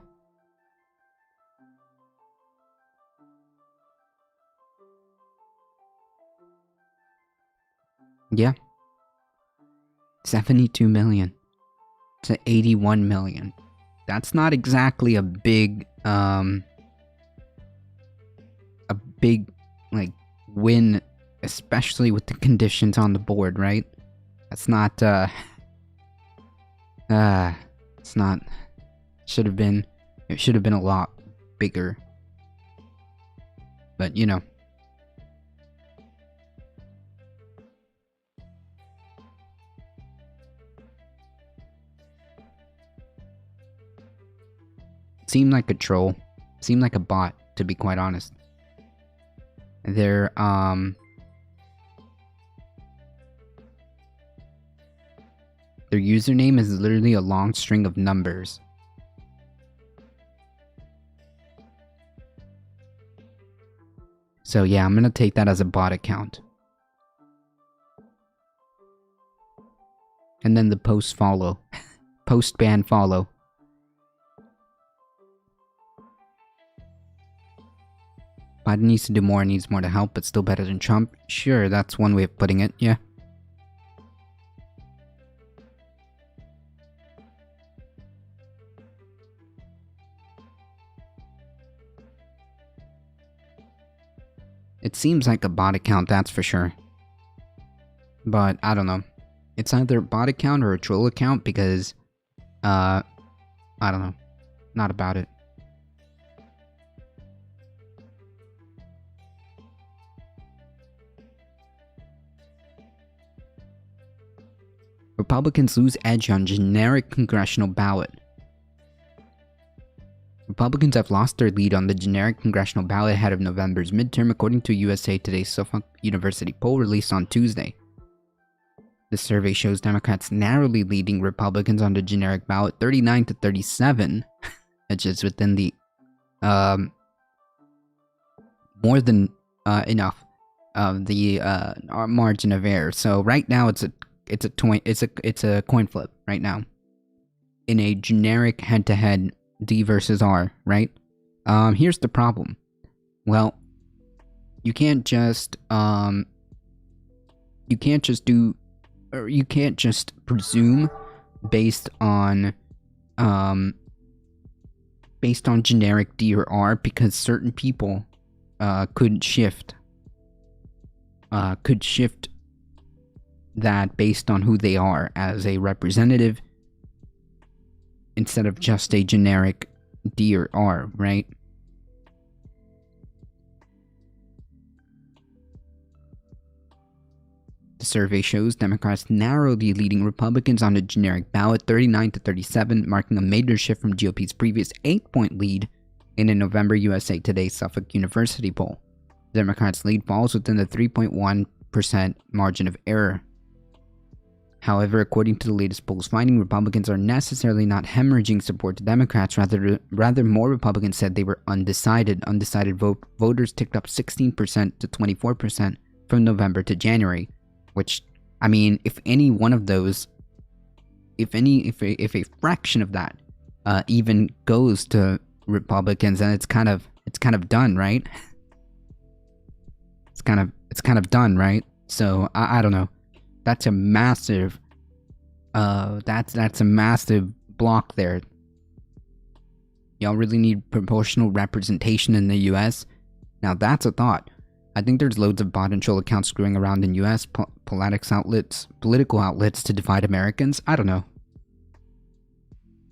A: Yeah. 72 million to 81 million. That's not exactly a big, like, win, especially with the conditions on the board, right? That's not, it's not, it should have been a lot bigger. But, you know. Seemed like a troll. Seemed like a bot, to be quite honest. Their username is literally a long string of numbers. So yeah, I'm gonna take that as a bot account. And then the post follow. Post ban follow. Biden needs to do more, needs more to help, but still better than Trump. Sure, that's one way of putting it, yeah. It seems like a bot account, that's for sure. But, I don't know. It's either a bot account or a troll account because, I don't know. Not about it. Republicans lose edge on generic congressional ballot. Republicans have lost their lead on the generic congressional ballot ahead of November's midterm, according to USA Today's Suffolk University poll released on Tuesday. The survey shows Democrats narrowly leading Republicans on the generic ballot 39 to 37, which is within the more than enough of the margin of error. So right now it's a coin flip right now in a generic head-to-head D versus R, right? Here's the problem. Well, you can't just presume based on generic D or R, because certain people could shift that based on who they are as a representative instead of just a generic D or R, right? The survey shows Democrats narrowly leading Republicans on the generic ballot 39 to 37, marking a major shift from GOP's previous 8-point lead in a November USA Today Suffolk University poll. The Democrats' lead falls within the 3.1% margin of error. However, according to the latest poll's finding, Republicans are necessarily not hemorrhaging support to Democrats. Rather, more Republicans said they were undecided. Undecided voters ticked up 16% to 24% from November to January. Which, I mean, if any one of those, if a fraction of that even goes to Republicans, then it's kind of done, right? It's kind of done, right? So I don't know. That's a massive That's a massive block there. Y'all really need proportional representation in the US? Now that's a thought. I think there's loads of bot and troll accounts screwing around in US political outlets to divide Americans. I don't know.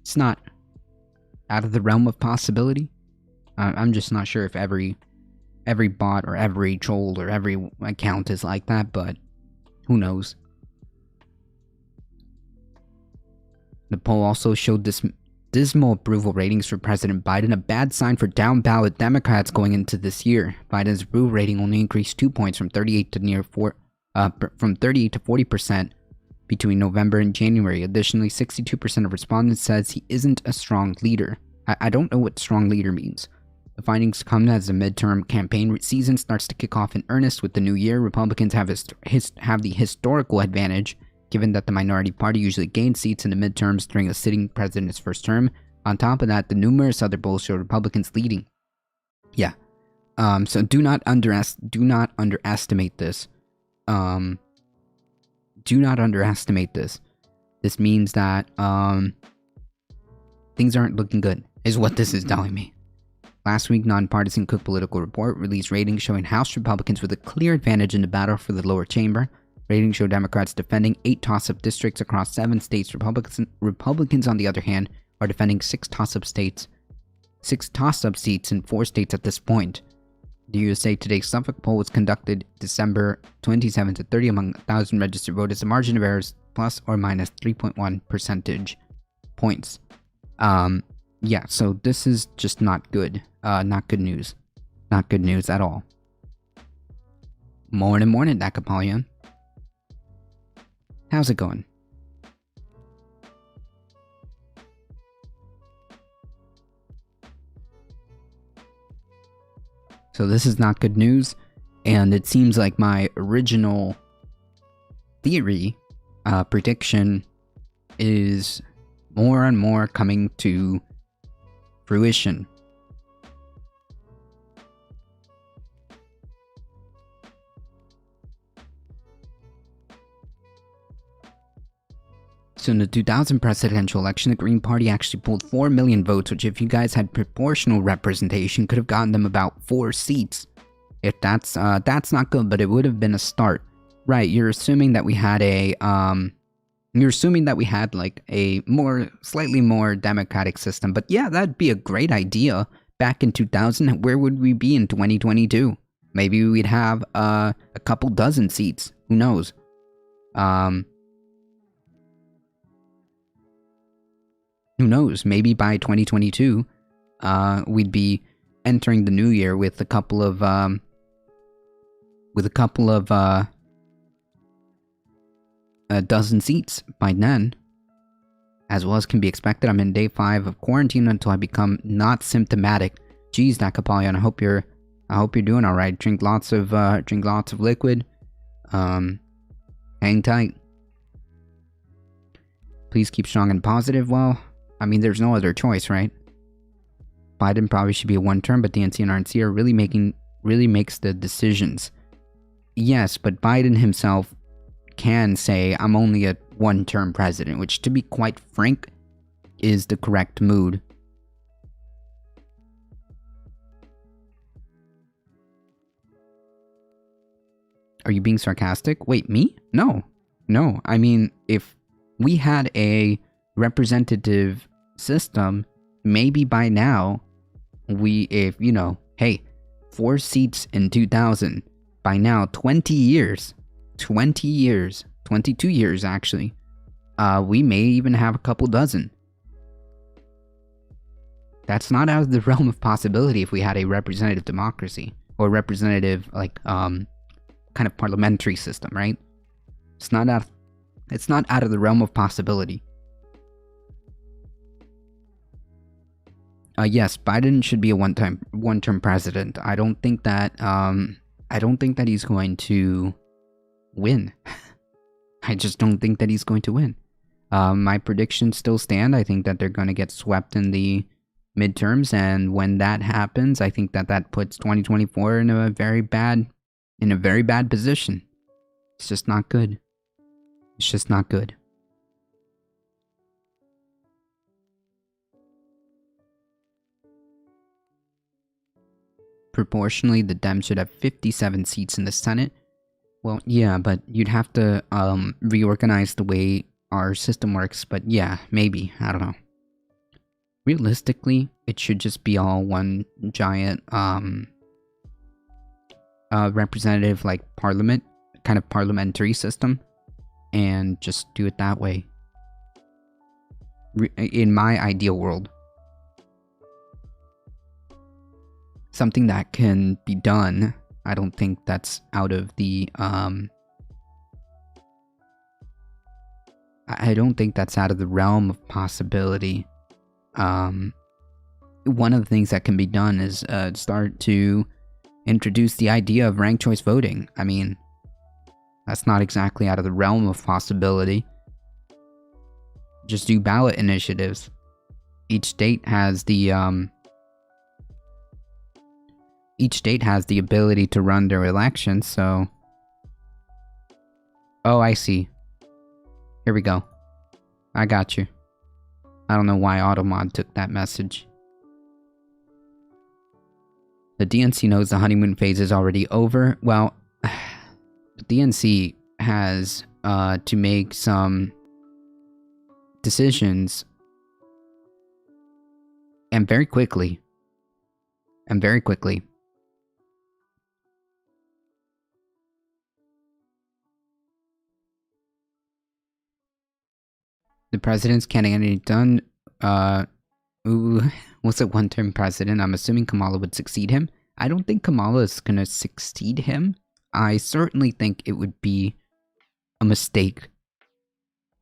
A: It's not out of the realm of possibility. I'm just not sure if every bot or every troll or every account is like that, but who knows. The poll also showed dismal approval ratings for President Biden, a bad sign for down-ballot Democrats going into this year. Biden's approval rating only increased 2 points from 38 to 40% between November and January. Additionally, 62% of respondents says he isn't a strong leader. I don't know what strong leader means. The findings come as the midterm campaign season starts to kick off in earnest with the new year. Republicans have the historical advantage, given that the minority party usually gains seats in the midterms during a sitting president's first term. On top of that, the numerous other polls show Republicans leading. Yeah. So do not underestimate this. Do not underestimate this. This means that things aren't looking good, is what this is telling me. Last week, Nonpartisan Cook Political Report released ratings showing House Republicans with a clear advantage in the battle for the lower chamber. Ratings show Democrats defending 8 toss-up districts across 7 states. Republicans, on the other hand, are defending 6 toss-up seats in 4 states at this point. The USA Today Suffolk poll was conducted December 27 to 30 among 1,000 registered voters. The margin of error is plus or minus 3.1 percentage points. Yeah, so this is just not good. Not good news. Not good news at all. Morning, Napoleon. How's it going? So this is not good news, and it seems like my original theory, prediction, is more and more coming to fruition. So in the 2000 presidential election, the Green Party actually pulled 4 million votes, which if you guys had proportional representation, could have gotten them about 4 seats. If that's not good, but it would have been a start. Right, you're assuming that we had like a slightly more democratic system. But yeah, that'd be a great idea. Back in 2000, where would we be in 2022? Maybe we'd have a couple dozen seats. Who knows? Who knows? Maybe by 2022, we'd be entering the new year with a couple of a dozen seats by then. As well as can be expected, I'm in day 5 of quarantine until I become not symptomatic. Jeez, Napoleon, I hope you're doing all right. Drink lots of liquid. Hang tight. Please keep strong and positive. Well, I mean, there's no other choice, right? Biden probably should be a one-term, but the NC and RNC really makes the decisions. Yes, but Biden himself can say, I'm only a one-term president, which, to be quite frank, is the correct mood. Are you being sarcastic? Wait, me? No. I mean, if we had a representative system, maybe by now, hey, 4 seats in 2000, by now, 22 years, actually, we may even have a couple dozen. That's not out of the realm of possibility if we had a representative democracy, or representative, kind of parliamentary system, right? It's not out of the realm of possibility. Yes, Biden should be a one-term president. I don't think that he's going to win. I just don't think that he's going to win. My predictions still stand. I think that they're going to get swept in the midterms, and when that happens, I think that puts 2024 in a very bad position. It's just not good. proportionally, the Dems should have 57 seats in the Senate. Well, yeah, but you'd have to reorganize the way our system works. But yeah, maybe. I don't know. Realistically, it should just be all one giant representative, like parliament, kind of parliamentary system, and just do it that way. In my ideal world. Something that can be done. I don't think that's out of the, I don't think that's out of the realm of possibility. One of the things that can be done is start to introduce the idea of ranked choice voting. I mean, that's not exactly out of the realm of possibility. Just do ballot initiatives. Each state has the ability to run their elections, so... Oh, I see. Here we go. I got you. I don't know why Automod took that message. The DNC knows the honeymoon phase is already over. Well, the DNC has to make some decisions, and very quickly. The president's candidate done, what's a one-term president? I'm assuming Kamala would succeed him. I don't think Kamala is gonna succeed him. I certainly think it would be a mistake.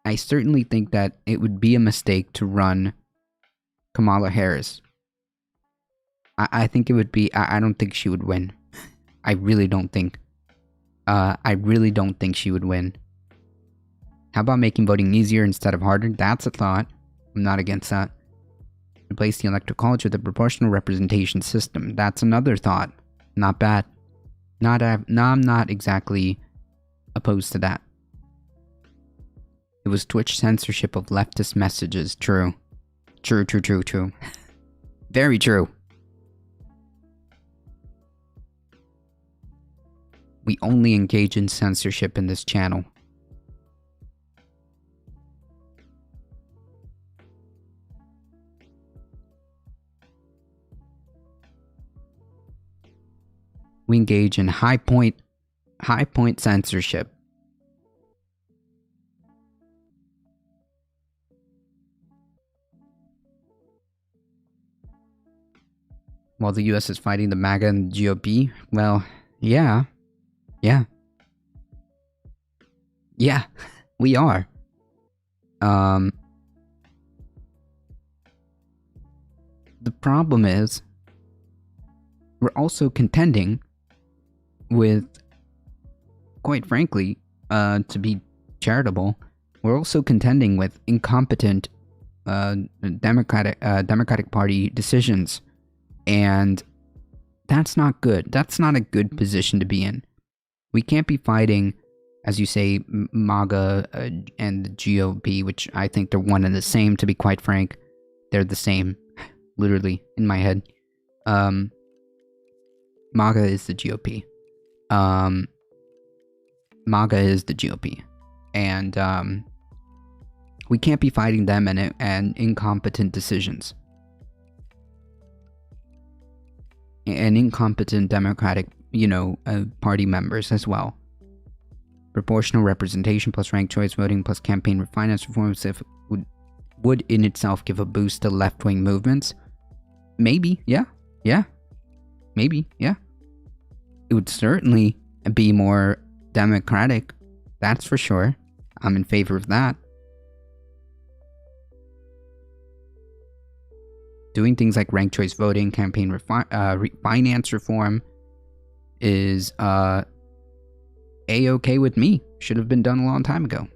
A: I certainly think that it would be a mistake to run Kamala Harris. I think it would be, I don't think she would win. I really don't think she would win. How about making voting easier instead of harder? That's a thought. I'm not against that. Replace the electoral college with a proportional representation system. That's another thought. Not bad. I'm not exactly opposed to that. It was Twitch censorship of leftist messages. True. True. Very true. We only engage in censorship in this channel. We engage in high point censorship. While the US is fighting the MAGA and the GOP? Well, yeah, we are. The problem is, we're also contending with, quite frankly, to be charitable, we're also contending with incompetent Democratic Party decisions, and that's not good. That's not a good position to be in. We can't be fighting, as you say, MAGA and the GOP, which I think they're one and the same, to be quite frank. They're the same, literally, in my head. MAGA is the GOP. MAGA is the GOP. And we can't be fighting them and incompetent decisions. And incompetent Democratic, party members as well. Proportional representation plus ranked choice voting plus campaign finance reforms would in itself give a boost to left-wing movements. Maybe, yeah. Maybe, yeah. It would certainly be more democratic, that's for sure. I'm in favor of that. Doing things like ranked choice voting, campaign finance reform is A-okay with me. Should have been done a long time ago.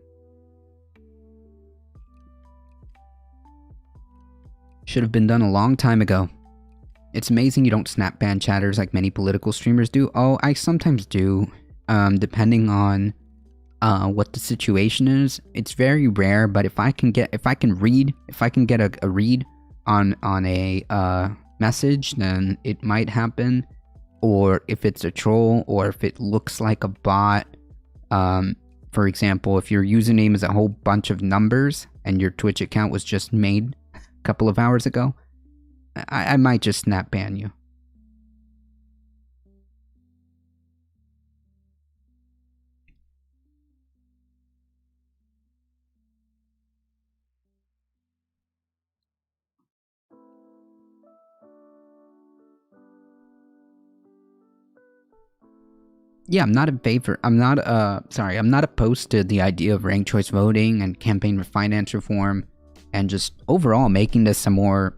A: Should have been done a long time ago. It's amazing you don't snap ban chatters like many political streamers do. Oh, I sometimes do, depending on what the situation is. It's very rare, but if I can get a read on a message, then it might happen. or if it's a troll, or if it looks like a bot. For example, if your username is a whole bunch of numbers and your Twitch account was just made a couple of hours ago, I might just snap ban you. Yeah, I'm not opposed to the idea of ranked choice voting and campaign finance reform and just overall making this a more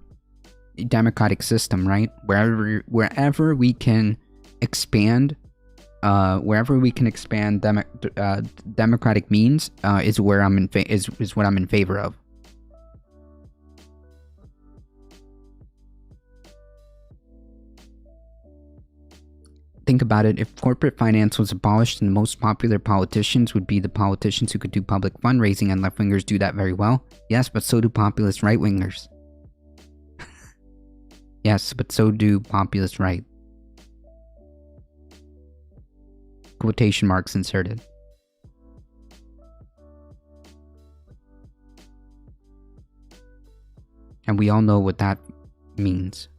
A: democratic system, right? Wherever we can expand democratic means is where I'm is what I'm in favor of. Think about it. If corporate finance was abolished, then the most popular politicians would be the politicians who could do public fundraising, and left-wingers do that very well. Yes, but so do populist right-wingers. Yes, but so do populist right. Quotation marks inserted. And we all know what that means.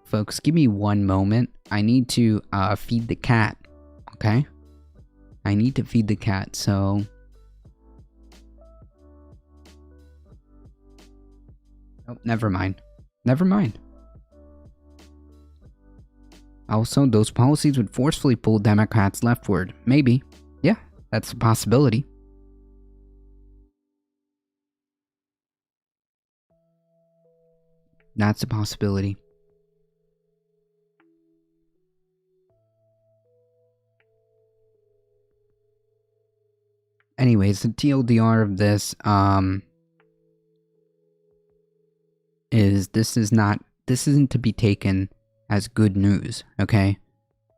A: Folks, give me one moment. I need to feed the cat, okay? I need to feed the cat, so... Oh, never mind. Never mind. Also, those policies would forcefully pull Democrats leftward. Maybe. Yeah, that's a possibility. That's a possibility. Anyways, the TLDR of this, is this isn't to be taken as good news, okay?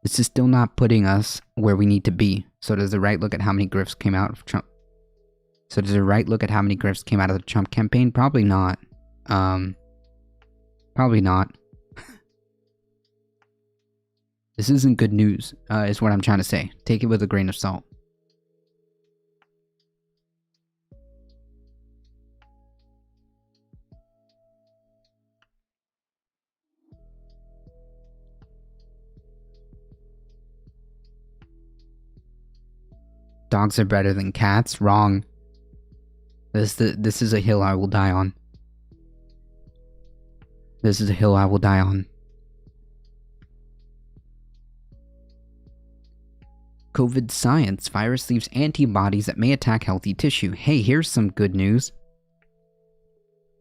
A: This is still not putting us where we need to be. So does the right look at how many grifts came out of Trump? So does the right look at how many grifts came out of the Trump campaign? Probably not. Probably not. This isn't good news, is what I'm trying to say. Take it with a grain of salt. Dogs are better than cats? Wrong. This is a hill I will die on. This is a hill I will die on. COVID science. Virus leaves antibodies that may attack healthy tissue. Hey, here's some good news.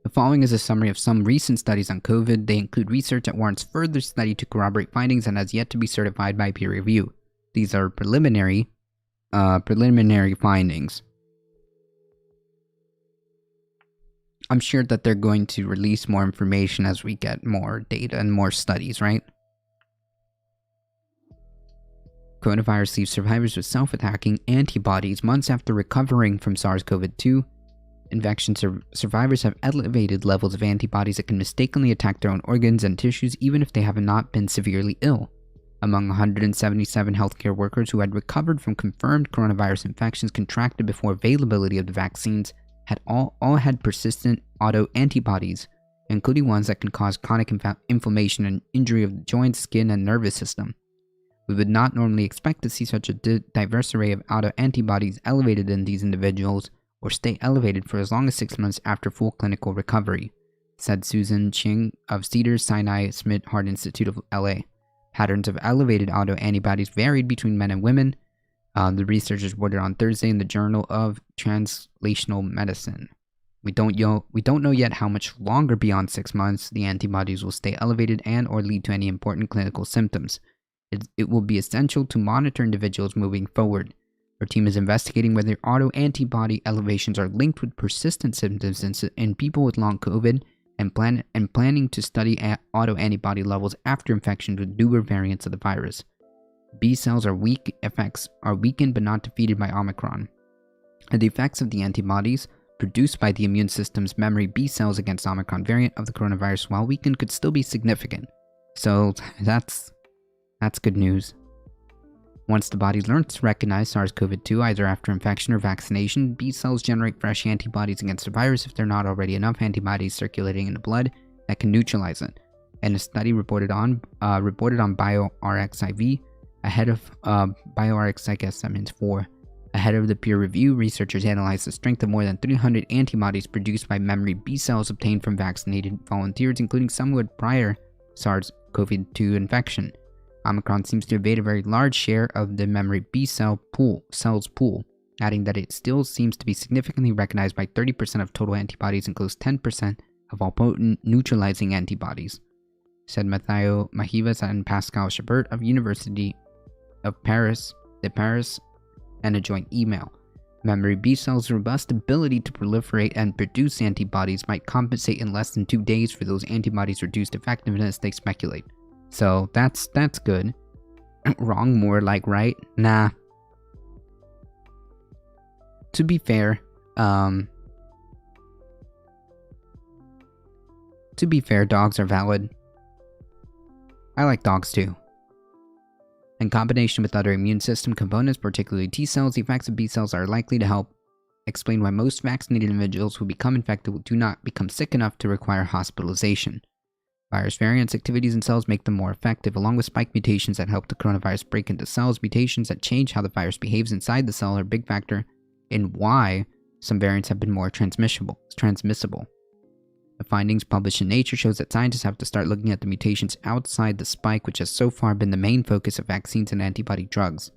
A: The following is a summary of some recent studies on COVID. They include research that warrants further study to corroborate findings and has yet to be certified by peer review. These are preliminary findings. I'm sure that they're going to release more information as we get more data and more studies, right? Coronavirus leaves survivors with self-attacking antibodies months after recovering from SARS-CoV-2. Infection survivors have elevated levels of antibodies that can mistakenly attack their own organs and tissues even if they have not been severely ill. Among 177 healthcare workers who had recovered from confirmed coronavirus infections contracted before availability of the vaccines had all had persistent autoantibodies, including ones that can cause chronic inflammation and injury of the joints, skin, and nervous system. We would not normally expect to see such a diverse array of autoantibodies elevated in these individuals or stay elevated for as long as 6 months after full clinical recovery, said Susan Ching of Cedars-Sinai Smith Heart Institute of LA. Patterns of elevated autoantibodies varied between men and women. The researchers reported on Thursday in the Journal of Translational Medicine. We don't know yet how much longer beyond 6 months the antibodies will stay elevated and or lead to any important clinical symptoms. It will be essential to monitor individuals moving forward. Our team is investigating whether autoantibody elevations are linked with persistent symptoms in people with long COVID and planning to study autoantibody levels after infection with newer variants of the virus. B cells are weakened but not defeated by Omicron. And the effects of the antibodies produced by the immune system's memory B cells against Omicron variant of the coronavirus, while weakened, could still be significant. So that's good news. Once the body learns to recognize SARS-CoV-2 either after infection or vaccination, B cells generate fresh antibodies against the virus if there are not already enough antibodies circulating in the blood that can neutralize it. And a study reported on bioRxiv ahead of bioRx, I guess that means 4. Ahead of the peer review, researchers analyzed the strength of more than 300 antibodies produced by memory B cells obtained from vaccinated volunteers, including some who had prior SARS-CoV-2 infection. Omicron seems to evade a very large share of the memory B cell's pool, adding that it still seems to be significantly recognized by 30% of total antibodies and close 10% of all potent neutralizing antibodies, said Mathieu Mahivas and Pascal Chabert of University of Paris, and a joint email. Memory B cells' robust ability to proliferate and produce antibodies might compensate in less than 2 days for those antibodies' reduced effectiveness, they speculate. So that's good. Wrong, more like right? Nah. To be fair, dogs are valid. I like dogs too. In combination with other immune system components, particularly T cells, the effects of B cells are likely to help explain why most vaccinated individuals who become infected do not become sick enough to require hospitalization. Virus variants, activities in cells make them more effective, along with spike mutations that help the coronavirus break into cells. Mutations that change how the virus behaves inside the cell are a big factor in why some variants have been more transmissible. The findings published in Nature shows that scientists have to start looking at the mutations outside the spike, which has so far been the main focus of vaccines and antibody drugs,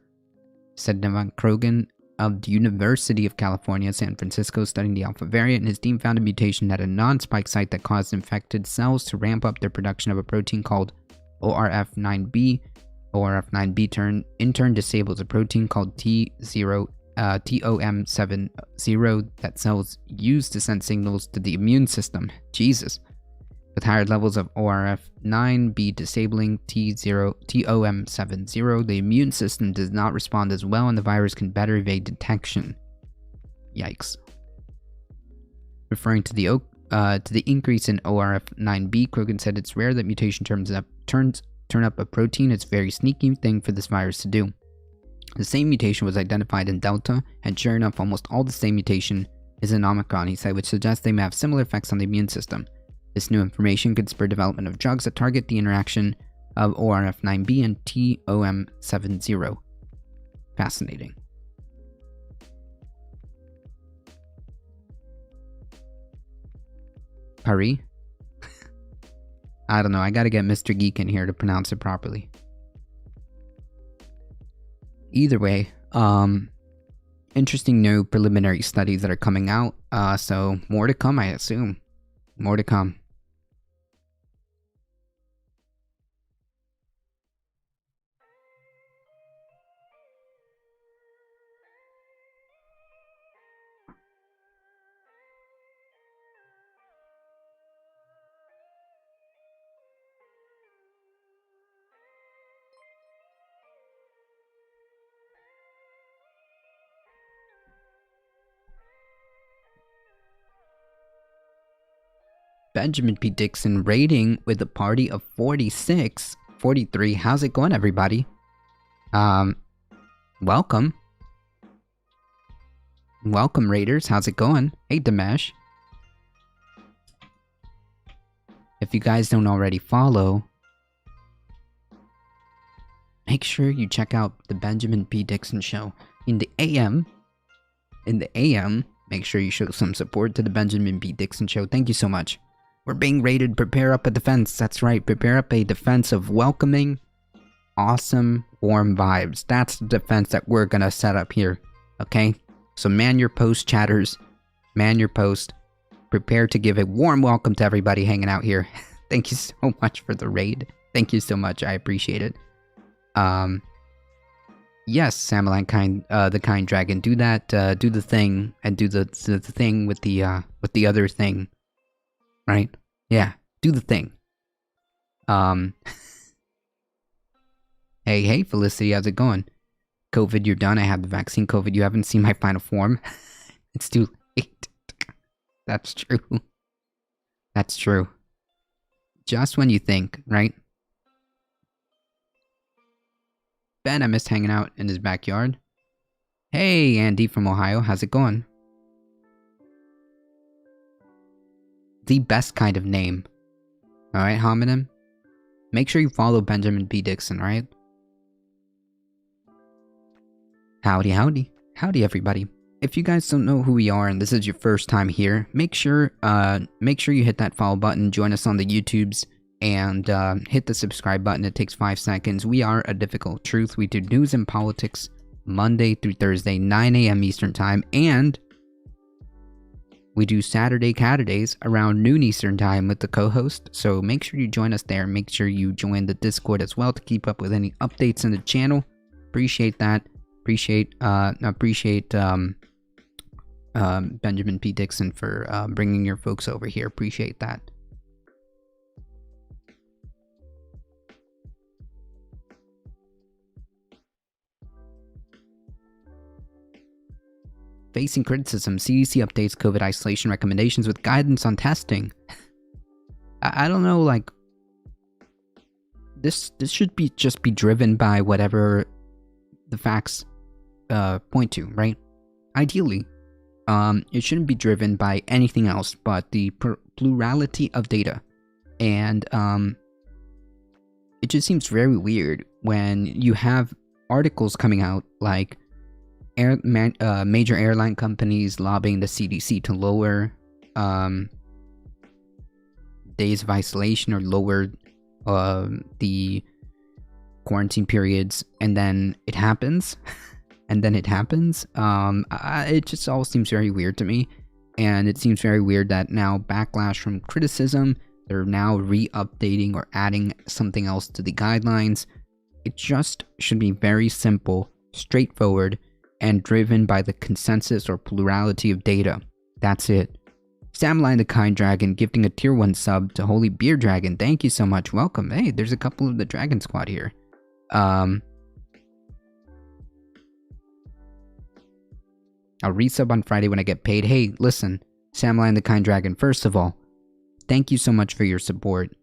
A: said Nevan Krogan of the University of California, San Francisco, studying the alpha variant, and his team found a mutation at a non-spike site that caused infected cells to ramp up their production of a protein called ORF9b. ORF9b in turn disables a protein called TOM70 that cells use to send signals to the immune system. Jesus. With higher levels of ORF9b disabling TOM70, the immune system does not respond as well and the virus can better evade detection. Yikes. Referring to the increase in ORF9b, Krogan said it's rare that mutation turn up a protein. It's a very sneaky thing for this virus to do. The same mutation was identified in Delta, and sure enough, almost all the same mutation is in Omicron, he said, which suggests they may have similar effects on the immune system. This new information could spur development of drugs that target the interaction of ORF9b and TOM70. Fascinating. Paris? I don't know, I gotta get Mr. Geek in here to pronounce it properly. Either way, interesting new preliminary studies that are coming out, so more to come, I assume. More to come. Benjamin P. Dixon rating with a party of 43. How's it going, everybody? Welcome. Welcome, Raiders. How's it going? Hey, Dimesh. If you guys don't already follow, make sure you check out the Benjamin P. Dixon Show in the AM. Make sure you show some support to the Benjamin P. Dixon Show. Thank you so much. We're being raided. Prepare up a defense. That's right. Prepare up a defense of welcoming, awesome, warm vibes. That's the defense that we're gonna set up here. Okay? So man your post, chatters. Man your post. prepare to give a warm welcome to everybody hanging out here. Thank you so much for the raid. Thank you so much. I appreciate it. Yes, Samurai the kind dragon. Do that. Do the thing and do the thing with the other thing. Right? Yeah. Do the thing. Hey, Felicity, how's it going? COVID, you're done. I have the vaccine. COVID, you haven't seen my final form. It's too late. That's true. That's true. Just when you think, right? Ben, I missed hanging out in his backyard. Hey, Andy from Ohio, how's it going? The best kind of name. Alright, homonym? Make sure you follow Benjamin P. Dixon, right? Howdy, howdy. Howdy, everybody. If you guys don't know who we are and this is your first time here, make sure you hit that follow button, join us on the YouTubes, and hit the subscribe button. It takes 5 seconds. We are A Difficult Truth. We do news and politics Monday through Thursday, 9 a.m. Eastern Time, and we do Saturday Catadays around noon Eastern Time with the co-host. So make sure you join us there. Make sure you join the Discord as well to keep up with any updates in the channel. Appreciate that. Appreciate Benjamin P. Dixon for bringing your folks over here. Appreciate that. Facing criticism, CDC updates COVID isolation recommendations with guidance on testing. I don't know, like, this should just be driven by whatever the facts point to, right? Ideally, it shouldn't be driven by anything else but the plurality of data. And it just seems very weird when you have articles coming out like major airline companies lobbying the CDC to lower days of isolation or lower the quarantine periods, and then it happens. It just all seems very weird to me, and it seems very weird that now backlash from criticism, they're now re-updating or adding something else to the guidelines. It just should be very simple, straightforward, and driven by the consensus or plurality of data. That's it. Samline the Kind Dragon gifting a tier 1 sub to Holy Beer Dragon. Thank you so much. Welcome. Hey, there's a couple of the Dragon Squad here. I'll resub on Friday when I get paid. Hey, listen, Samline the Kind Dragon, first of all, thank you so much for your support.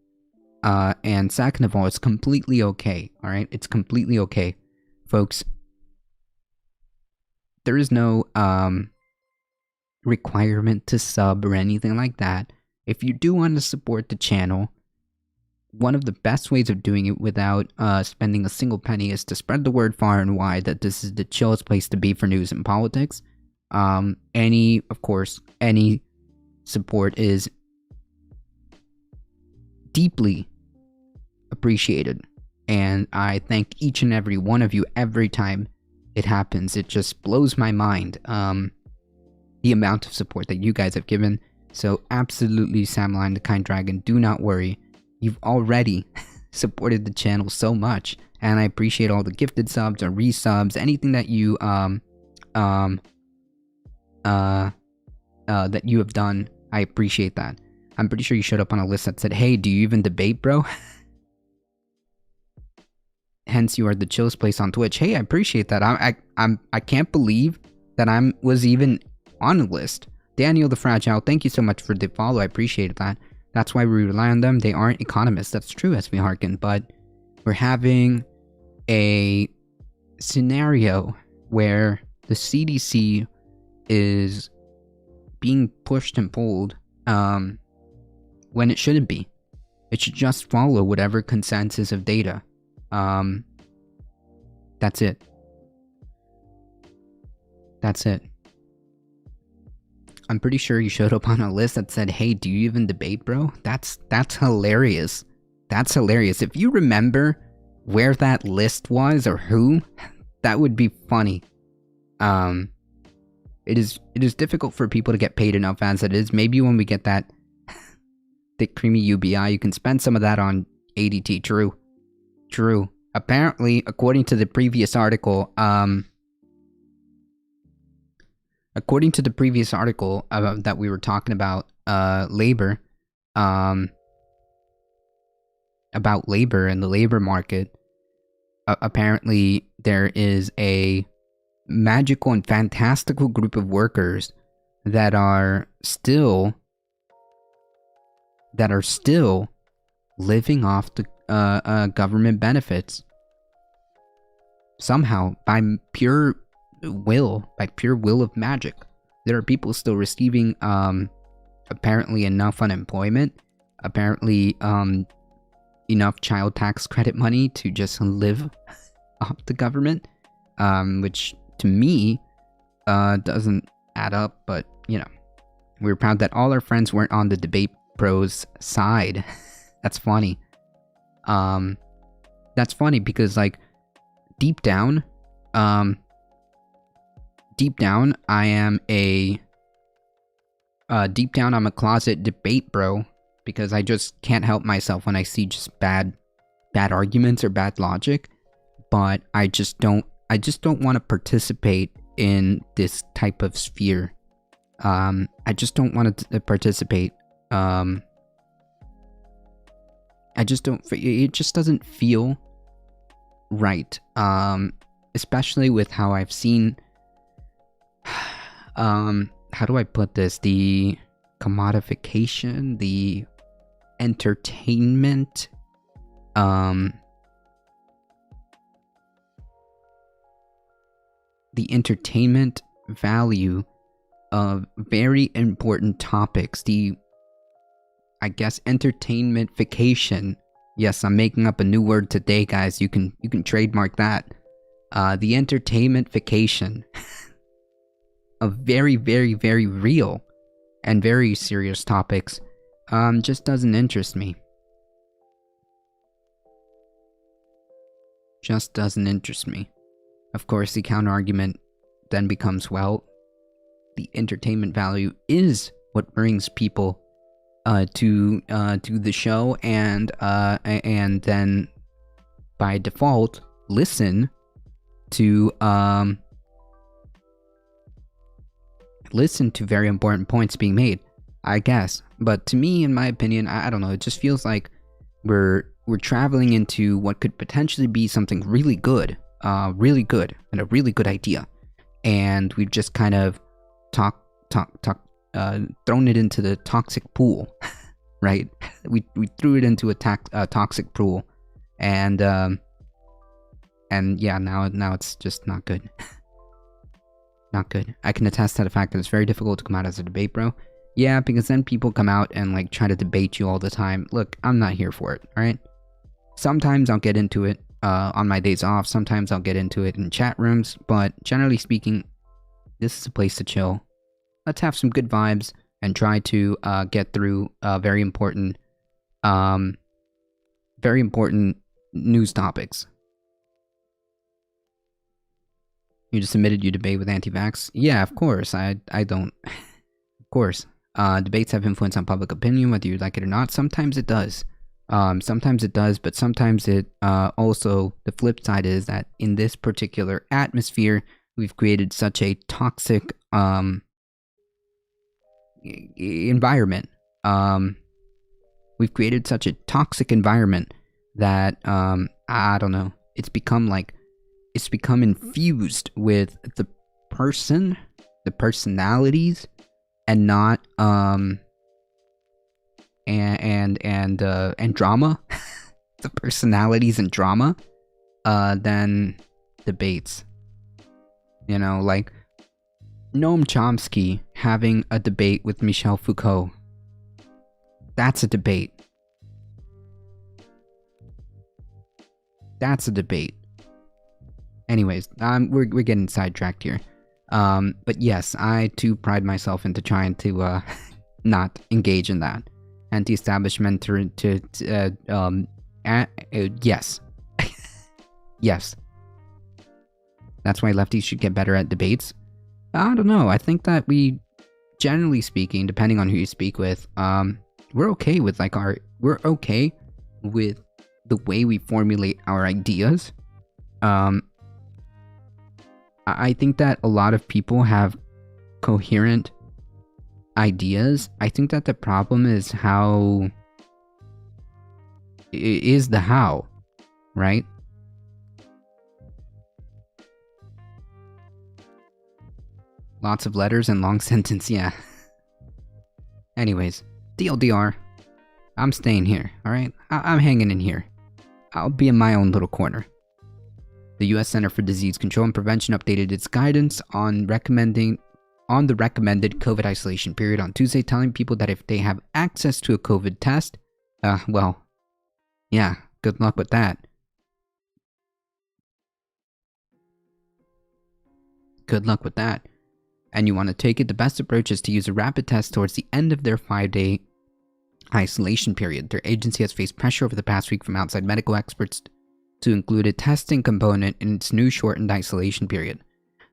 A: And second of all, it's completely okay, alright? It's completely okay. Folks, there is no requirement to sub or anything like that. If you do want to support the channel, one of the best ways of doing it without spending a single penny is to spread the word far and wide that this is the chillest place to be for news and politics. Any support is deeply appreciated, and I thank each and every one of you every time it happens. It just blows my mind, the amount of support that you guys have given. So absolutely, Samline the Kind Dragon, do not worry. You've already supported the channel so much, and I appreciate all the gifted subs or resubs, anything that you that you have done. I appreciate that. I'm pretty sure you showed up on a list that said, "Hey, do you even debate, bro?" Hence, you are the chillest place on Twitch. Hey, I appreciate that. I can't believe that was even on a list. Daniel the Fragile, thank you so much for the follow. I appreciate that. That's why we rely on them. They aren't economists. That's true, as we hearken. But we're having a scenario where the CDC is being pushed and pulled when it shouldn't be. It should just follow whatever consensus of data. That's it. That's it. I'm pretty sure you showed up on a list that said, "Hey, do you even debate, bro?" That's hilarious. That's hilarious. If you remember where that list was or who, that would be funny. It is difficult for people to get paid enough as it is. Maybe when we get that thick, creamy UBI, you can spend some of that on ADT. True. Apparently, according to the previous article, that we were talking about, labor, about labor and the labor market, apparently there is a magical and fantastical group of workers that are still living off the government benefits somehow by pure will of magic. There are people still receiving apparently enough unemployment, apparently enough child tax credit money to just live off the government, which to me doesn't add up. But you know, we're proud that all our friends weren't on the debate pros side. That's funny. That's funny because, like, deep down I am I'm a closet debate bro, because I just can't help myself when I see just bad arguments or bad logic. But I just don't want to participate in this type of sphere. I just don't want to participate. It just doesn't feel right. Especially with how I've seen, how do I put this? The commodification, the entertainment, the entertainment value of very important topics. The, I guess, entertainmentification. Yes, I'm making up a new word today, guys. You can trademark that. The entertainmentification of very, very, very real and very serious topics just doesn't interest me. Just doesn't interest me. Of course, the counter-argument then becomes, well, the entertainment value is what brings people to the show, and then by default listen to very important points being made, I guess. But to me, in my opinion, I don't know, it just feels like we're traveling into what could potentially be something really good, and a really good idea, and we've just kind of thrown it into the toxic pool, right? We threw it into a toxic pool, and yeah, now it's just not good. Not good. I can attest to the fact that it's very difficult to come out as a debate bro. Yeah, because then people come out and like try to debate you all the time. Look, I'm not here for it, alright? Sometimes I'll get into it on my days off. Sometimes I'll get into it in chat rooms. But generally speaking, this is a place to chill. Let's have some good vibes and try to get through very important news topics. You just admitted you debate with anti-vax? Yeah, of course. I don't. Of course. Debates have influence on public opinion, whether you like it or not. Sometimes it does. Sometimes it does, but sometimes it also, the flip side is that in this particular atmosphere, we've created such a toxic environment. We've created such a toxic environment that I don't know. It's become infused with the personalities, and not and drama. The personalities and drama than debates. You know, like Noam Chomsky having a debate with Michel Foucault. That's a debate. That's a debate. Anyways, we're getting sidetracked here. But yes, I too pride myself into trying to not engage in that anti-establishment. Yes, yes. That's why lefties should get better at debates. I don't know. I think that we, generally speaking, depending on who you speak with, we're okay with we're okay with the way we formulate our ideas. I think that a lot of people have coherent ideas. I think that the problem is the how, right? Lots of letters and long sentence, yeah. Anyways, DLDR, I'm staying here, alright? I'm hanging in here. I'll be in my own little corner. The U.S. Center for Disease Control and Prevention updated its guidance on the recommended COVID isolation period on Tuesday, telling people that if they have access to a COVID test, well, yeah, good luck with that. Good luck with that. And you want to take it, the best approach is to use a rapid test towards the end of their 5-day isolation period. Their agency has faced pressure over the past week from outside medical experts to include a testing component in its new shortened isolation period.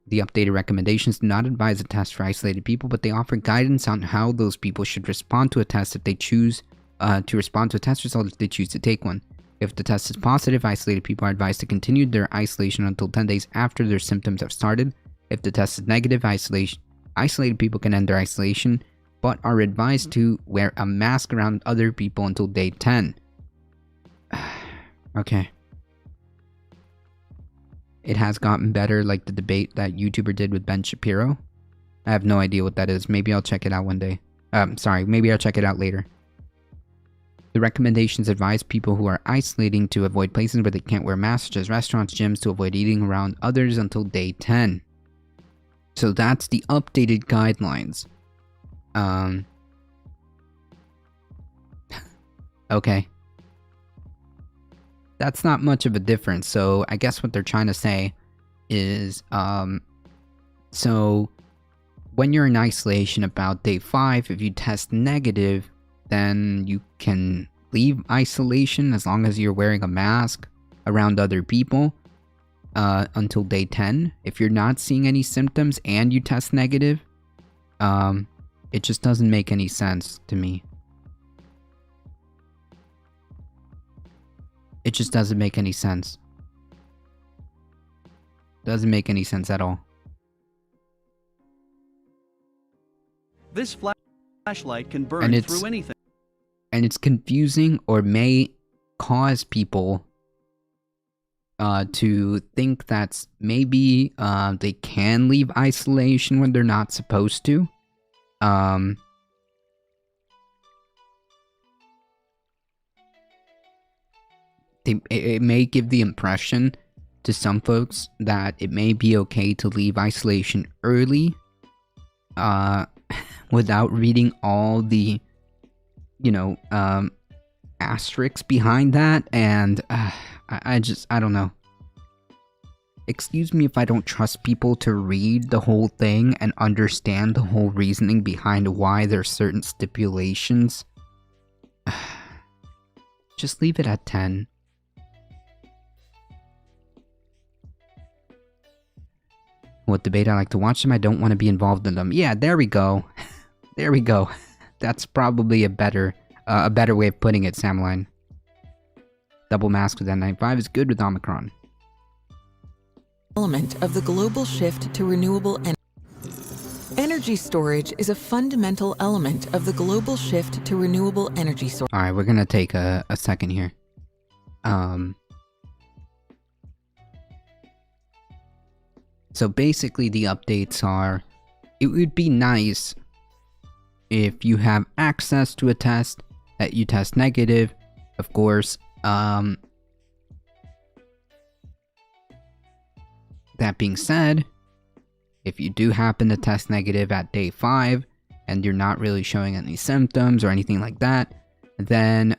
A: The updated recommendations do not advise a test for isolated people, but they offer guidance on how those people should respond to a test if they choose to respond to a test result if they choose to take one. If the test is positive, isolated people are advised to continue their isolation until 10 days after their symptoms have started. If the test is negative, isolated people can end their isolation, but are advised to wear a mask around other people until day 10. Okay. It has gotten better, like the debate that YouTuber did with Ben Shapiro. I have no idea what that is. Maybe I'll check it out one day. Maybe I'll check it out later. The recommendations advise people who are isolating to avoid places where they can't wear masks, such as restaurants, gyms, to avoid eating around others until day 10. So that's the updated guidelines. Okay. That's not much of a difference. So I guess what they're trying to say is, so when you're in isolation about day 5, if you test negative, then you can leave isolation as long as you're wearing a mask around other people until day 10. If you're not seeing any symptoms and you test negative, it just doesn't make any sense to me. It just doesn't make any sense. Doesn't make any sense at all.
B: This flashlight can burn through anything.
A: And it's confusing, or may cause people to think that maybe they can leave isolation when they're not supposed to. It may give the impression to some folks that it may be okay to leave isolation early without reading all the, asterisks behind that, and I don't know. Excuse me if I don't trust people to read the whole thing and understand the whole reasoning behind why there's certain stipulations. Just leave it at 10. What debate I like to watch them, I don't want to be involved in them. Yeah, there we go. There we go. That's probably a better way of putting it, Samline. Double mask with N95 is good with Omicron.
C: Element of the global shift to renewable energy storage is a fundamental element of the global shift to renewable energy storage.
A: Alright, we're gonna take a second here. So basically the updates are, it would be nice if you have access to a test, that you test negative, of course. That being said, if you do happen to test negative at day 5, and you're not really showing any symptoms or anything like that, then,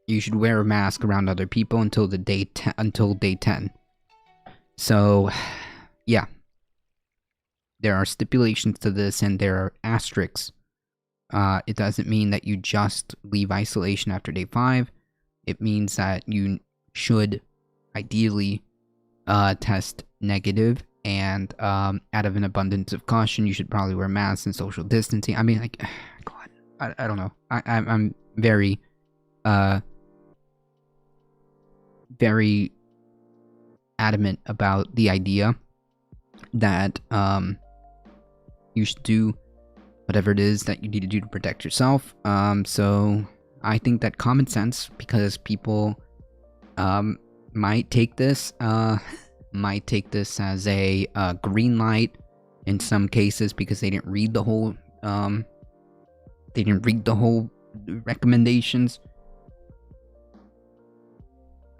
A: you should wear a mask around other people until day 10. So, yeah. There are stipulations to this, and there are asterisks. It doesn't mean that you just leave isolation after day 5. It means that you should ideally test negative, and out of an abundance of caution, you should probably wear masks and social distancing. I mean, like, God, I don't know. I'm very, very adamant about the idea that you should do whatever it is that you need to do to protect yourself. So I think that common sense, because people might take this as a green light in some cases, because they didn't read the whole recommendations.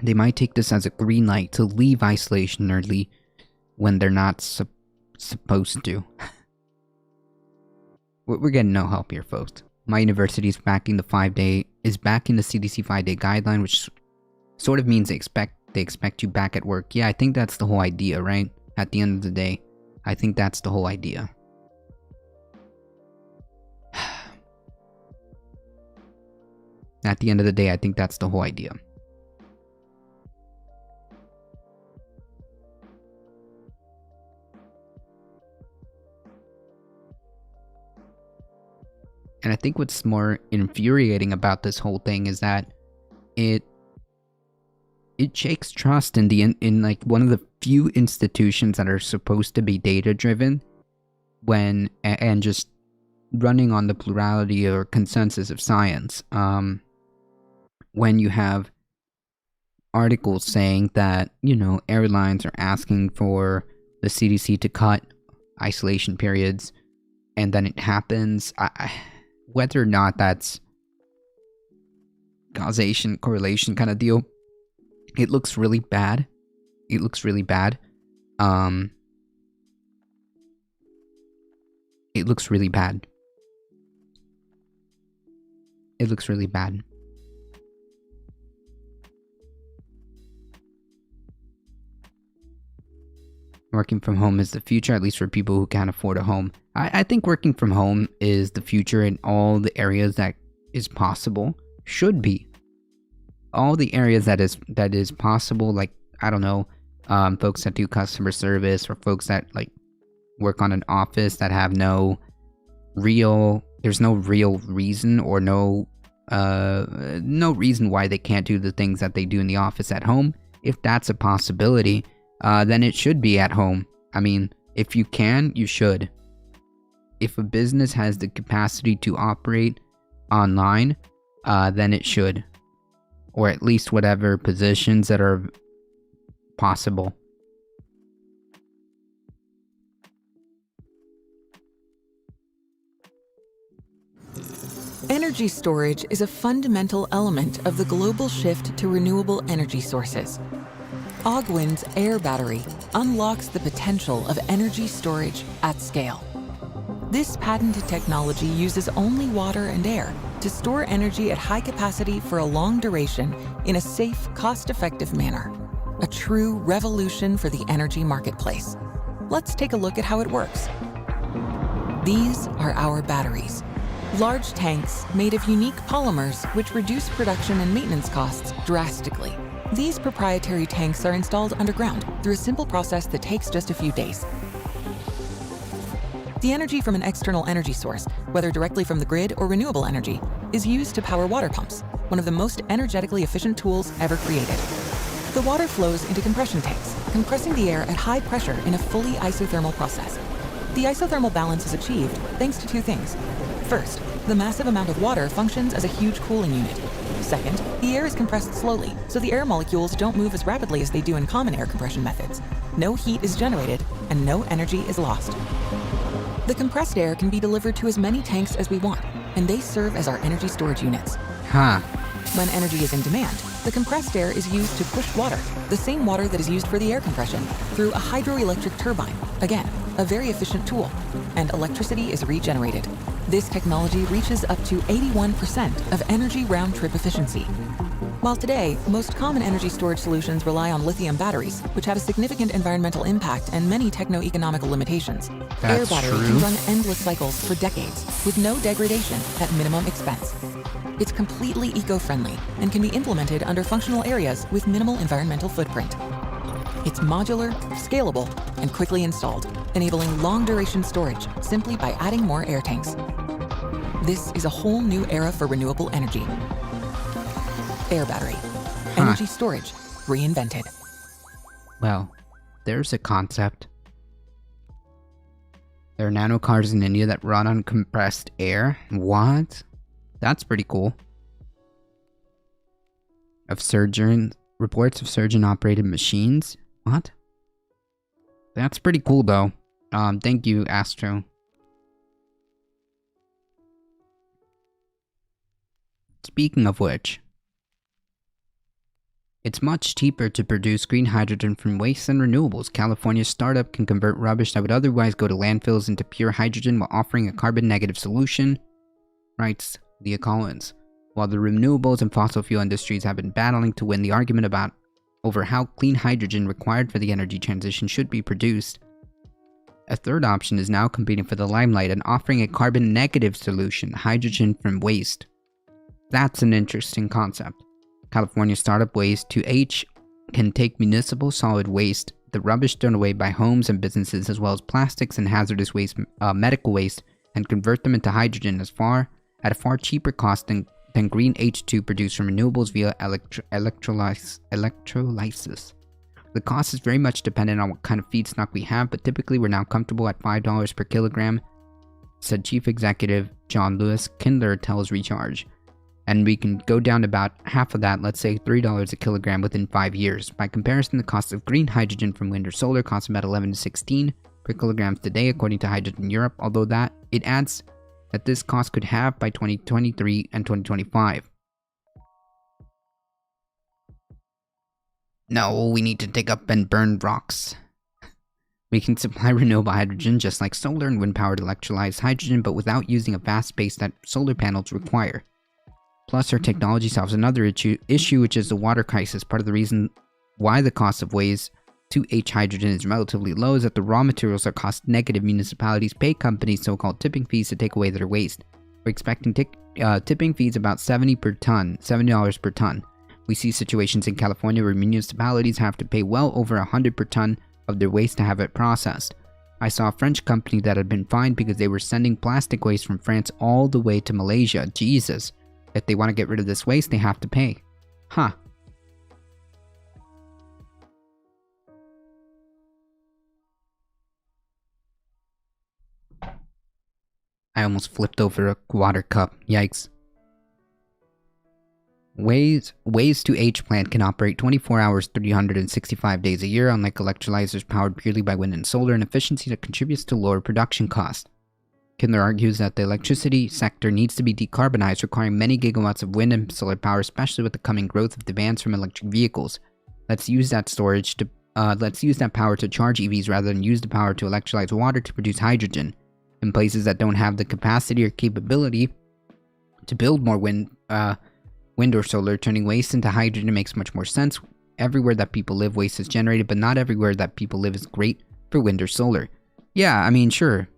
A: They might take this as a green light to leave isolation early when they're not supposed to. We're getting no help here, folks. My university is backing the CDC 5-day guideline, which sort of means they expect you back at work. Yeah, I think that's the whole idea, right? At the end of the day, I think that's the whole idea. At the end of the day, I think that's the whole idea. And I think what's more infuriating about this whole thing is that it shakes trust in like one of the few institutions that are supposed to be data driven, and just running on the plurality or consensus of science. When you have articles saying that, airlines are asking for the CDC to cut isolation periods, and then it happens, whether or not that's causation, correlation kind of deal, it looks really bad. It looks really bad. It looks really bad. It looks really bad. Working from home is the future, at least for people who can't afford a home. I think working from home is the future in all the areas that is possible. Should be. All the areas that is possible, like, I don't know, folks that do customer service, or folks that, like, work on an office that have there's no real reason, or no reason why they can't do the things that they do in the office at home. If that's a possibility, then it should be at home. I mean, if you can, you should. If a business has the capacity to operate online, then it should. Or at least whatever positions that are possible.
C: Energy storage is a fundamental element of the global shift to renewable energy sources. Ogwin's air battery unlocks the potential of energy storage at scale. This patented technology uses only water and air to store energy at high capacity for a long duration in a safe, cost-effective manner. A true revolution for the energy marketplace. Let's take a look at how it works. These are our batteries. Large tanks made of unique polymers which reduce production and maintenance costs drastically. These proprietary tanks are installed underground through a simple process that takes just a few days. The energy from an external energy source, whether directly from the grid or renewable energy, is used to power water pumps, one of the most energetically efficient tools ever created. The water flows into compression tanks, compressing the air at high pressure in a fully isothermal process. The isothermal balance is achieved thanks to two things. First, the massive amount of water functions as a huge cooling unit. Second, the air is compressed slowly, so the air molecules don't move as rapidly as they do in common air compression methods. No heat is generated, and no energy is lost. The compressed air can be delivered to as many tanks as we want, and they serve as our energy storage units. When energy is in demand, the compressed air is used to push water, the same water that is used for the air compression, through a hydroelectric turbine. Again, a very efficient tool, and electricity is regenerated. This technology reaches up to 81% of energy round-trip efficiency. While today, most common energy storage solutions rely on lithium batteries, which have a significant environmental impact and many techno-economical limitations, air battery can run endless cycles for decades with no degradation at minimum expense. It's completely eco-friendly and can be implemented under functional areas with minimal environmental footprint. It's modular, scalable, and quickly installed, enabling long-duration storage simply by adding more air tanks. This is a whole new era for renewable energy. Air battery. Energy storage reinvented.
A: Well, there's a concept. There are nano cars in India that run on compressed air. What? That's pretty cool. Reports of surgeon-operated machines. What? That's pretty cool, though. Thank you, Astro. Speaking of which, it's much cheaper to produce green hydrogen from waste than renewables. California's startup can convert rubbish that would otherwise go to landfills into pure hydrogen while offering a carbon-negative solution, writes Leah Collins. While the renewables and fossil fuel industries have been battling to win the argument over how clean hydrogen required for the energy transition should be produced, a third option is now competing for the limelight and offering a carbon-negative solution, hydrogen from waste. That's an interesting concept. California startup Waste2H can take municipal solid waste, the rubbish thrown away by homes and businesses, as well as plastics and hazardous waste, medical waste, and convert them into hydrogen at a far cheaper cost than green H2 produced from renewables via electrolysis. The cost is very much dependent on what kind of feedstock we have, but typically we're now comfortable at $5 per kilogram, said Chief Executive John Lewis. Kindler tells Recharge. And we can go down to about half of that, let's say $3 a kilogram within 5 years. By comparison, the cost of green hydrogen from wind or solar costs about 11 to 16 per kilogram today, according to Hydrogen Europe, although it adds that this cost could halve by 2023 and 2025. No, we need to dig up and burn rocks. We can supply renewable hydrogen just like solar and wind-powered electrolyzed hydrogen, but without using a vast space that solar panels require. Plus, our technology solves another issue, which is the water crisis. Part of the reason why the cost of Waste2H hydrogen is relatively low is that the raw materials are cost-negative. Municipalities pay companies so-called tipping fees to take away their waste. We're expecting tipping fees about $70 per ton. We see situations in California where municipalities have to pay well over $100 per ton of their waste to have it processed. I saw a French company that had been fined because they were sending plastic waste from France all the way to Malaysia. Jesus. If they want to get rid of this waste, they have to pay. Huh. I almost flipped over a water cup. Yikes. Waste2H plant can operate 24 hours, 365 days a year, unlike electrolyzers powered purely by wind and solar, an efficiency that contributes to lower production costs. Kindler argues that the electricity sector needs to be decarbonized, requiring many gigawatts of wind and solar power, especially with the coming growth of demands from electric vehicles. Let's use that power to charge EVs rather than use the power to electrolyze water to produce hydrogen. In places that don't have the capacity or capability to build more wind or solar, turning waste into hydrogen makes much more sense. Everywhere that people live, waste is generated, but not everywhere that people live is great for wind or solar. Yeah, I mean, sure.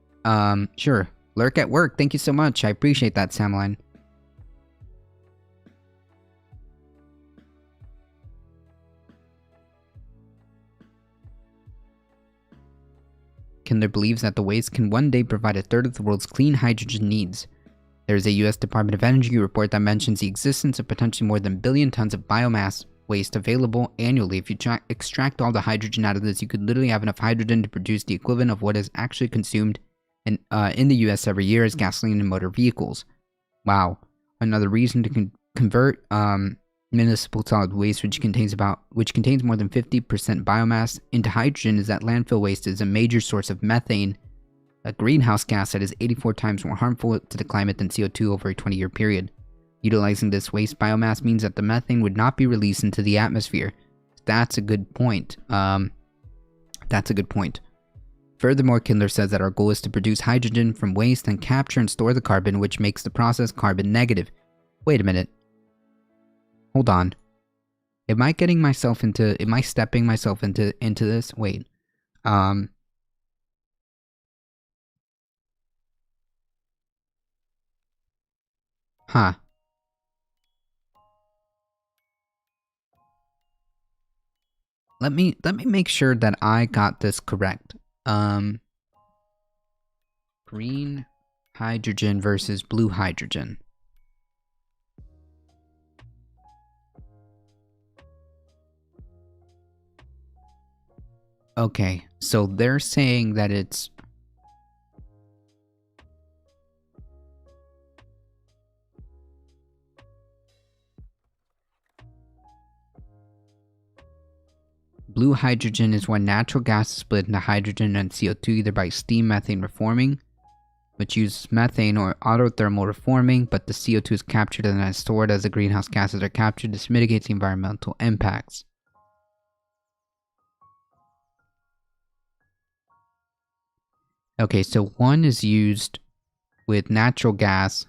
A: Sure. Lurk at work, thank you so much. I appreciate that, Samline. Kindler believes that the waste can one day provide a third of the world's clean hydrogen needs. There is a U.S. Department of Energy report that mentions the existence of potentially more than 1 billion tons of biomass waste available annually. If you extract all the hydrogen out of this, you could literally have enough hydrogen to produce the equivalent of what is actually consumed in the U.S. every year as gasoline in motor vehicles. Wow. Another reason to convert municipal solid waste, which contains more than 50% biomass, into hydrogen is that landfill waste is a major source of methane, a greenhouse gas that is 84 times more harmful to the climate than CO2 over a 20-year period. Utilizing this waste biomass means that the methane would not be released into the atmosphere. That's a good point. Furthermore, Kindler says that our goal is to produce hydrogen from waste and capture and store the carbon, which makes the process carbon negative. Wait a minute. Hold on. Am I stepping myself into this? Wait. Huh. let me make sure that I got this correct. Green hydrogen versus blue hydrogen. Okay, so they're saying that it's blue hydrogen is when natural gas is split into hydrogen and CO2 either by steam methane reforming, which uses methane, or autothermal reforming, but the CO2 is captured and then stored as the greenhouse gases are captured. This mitigates the environmental impacts. Okay, so one is used with natural gas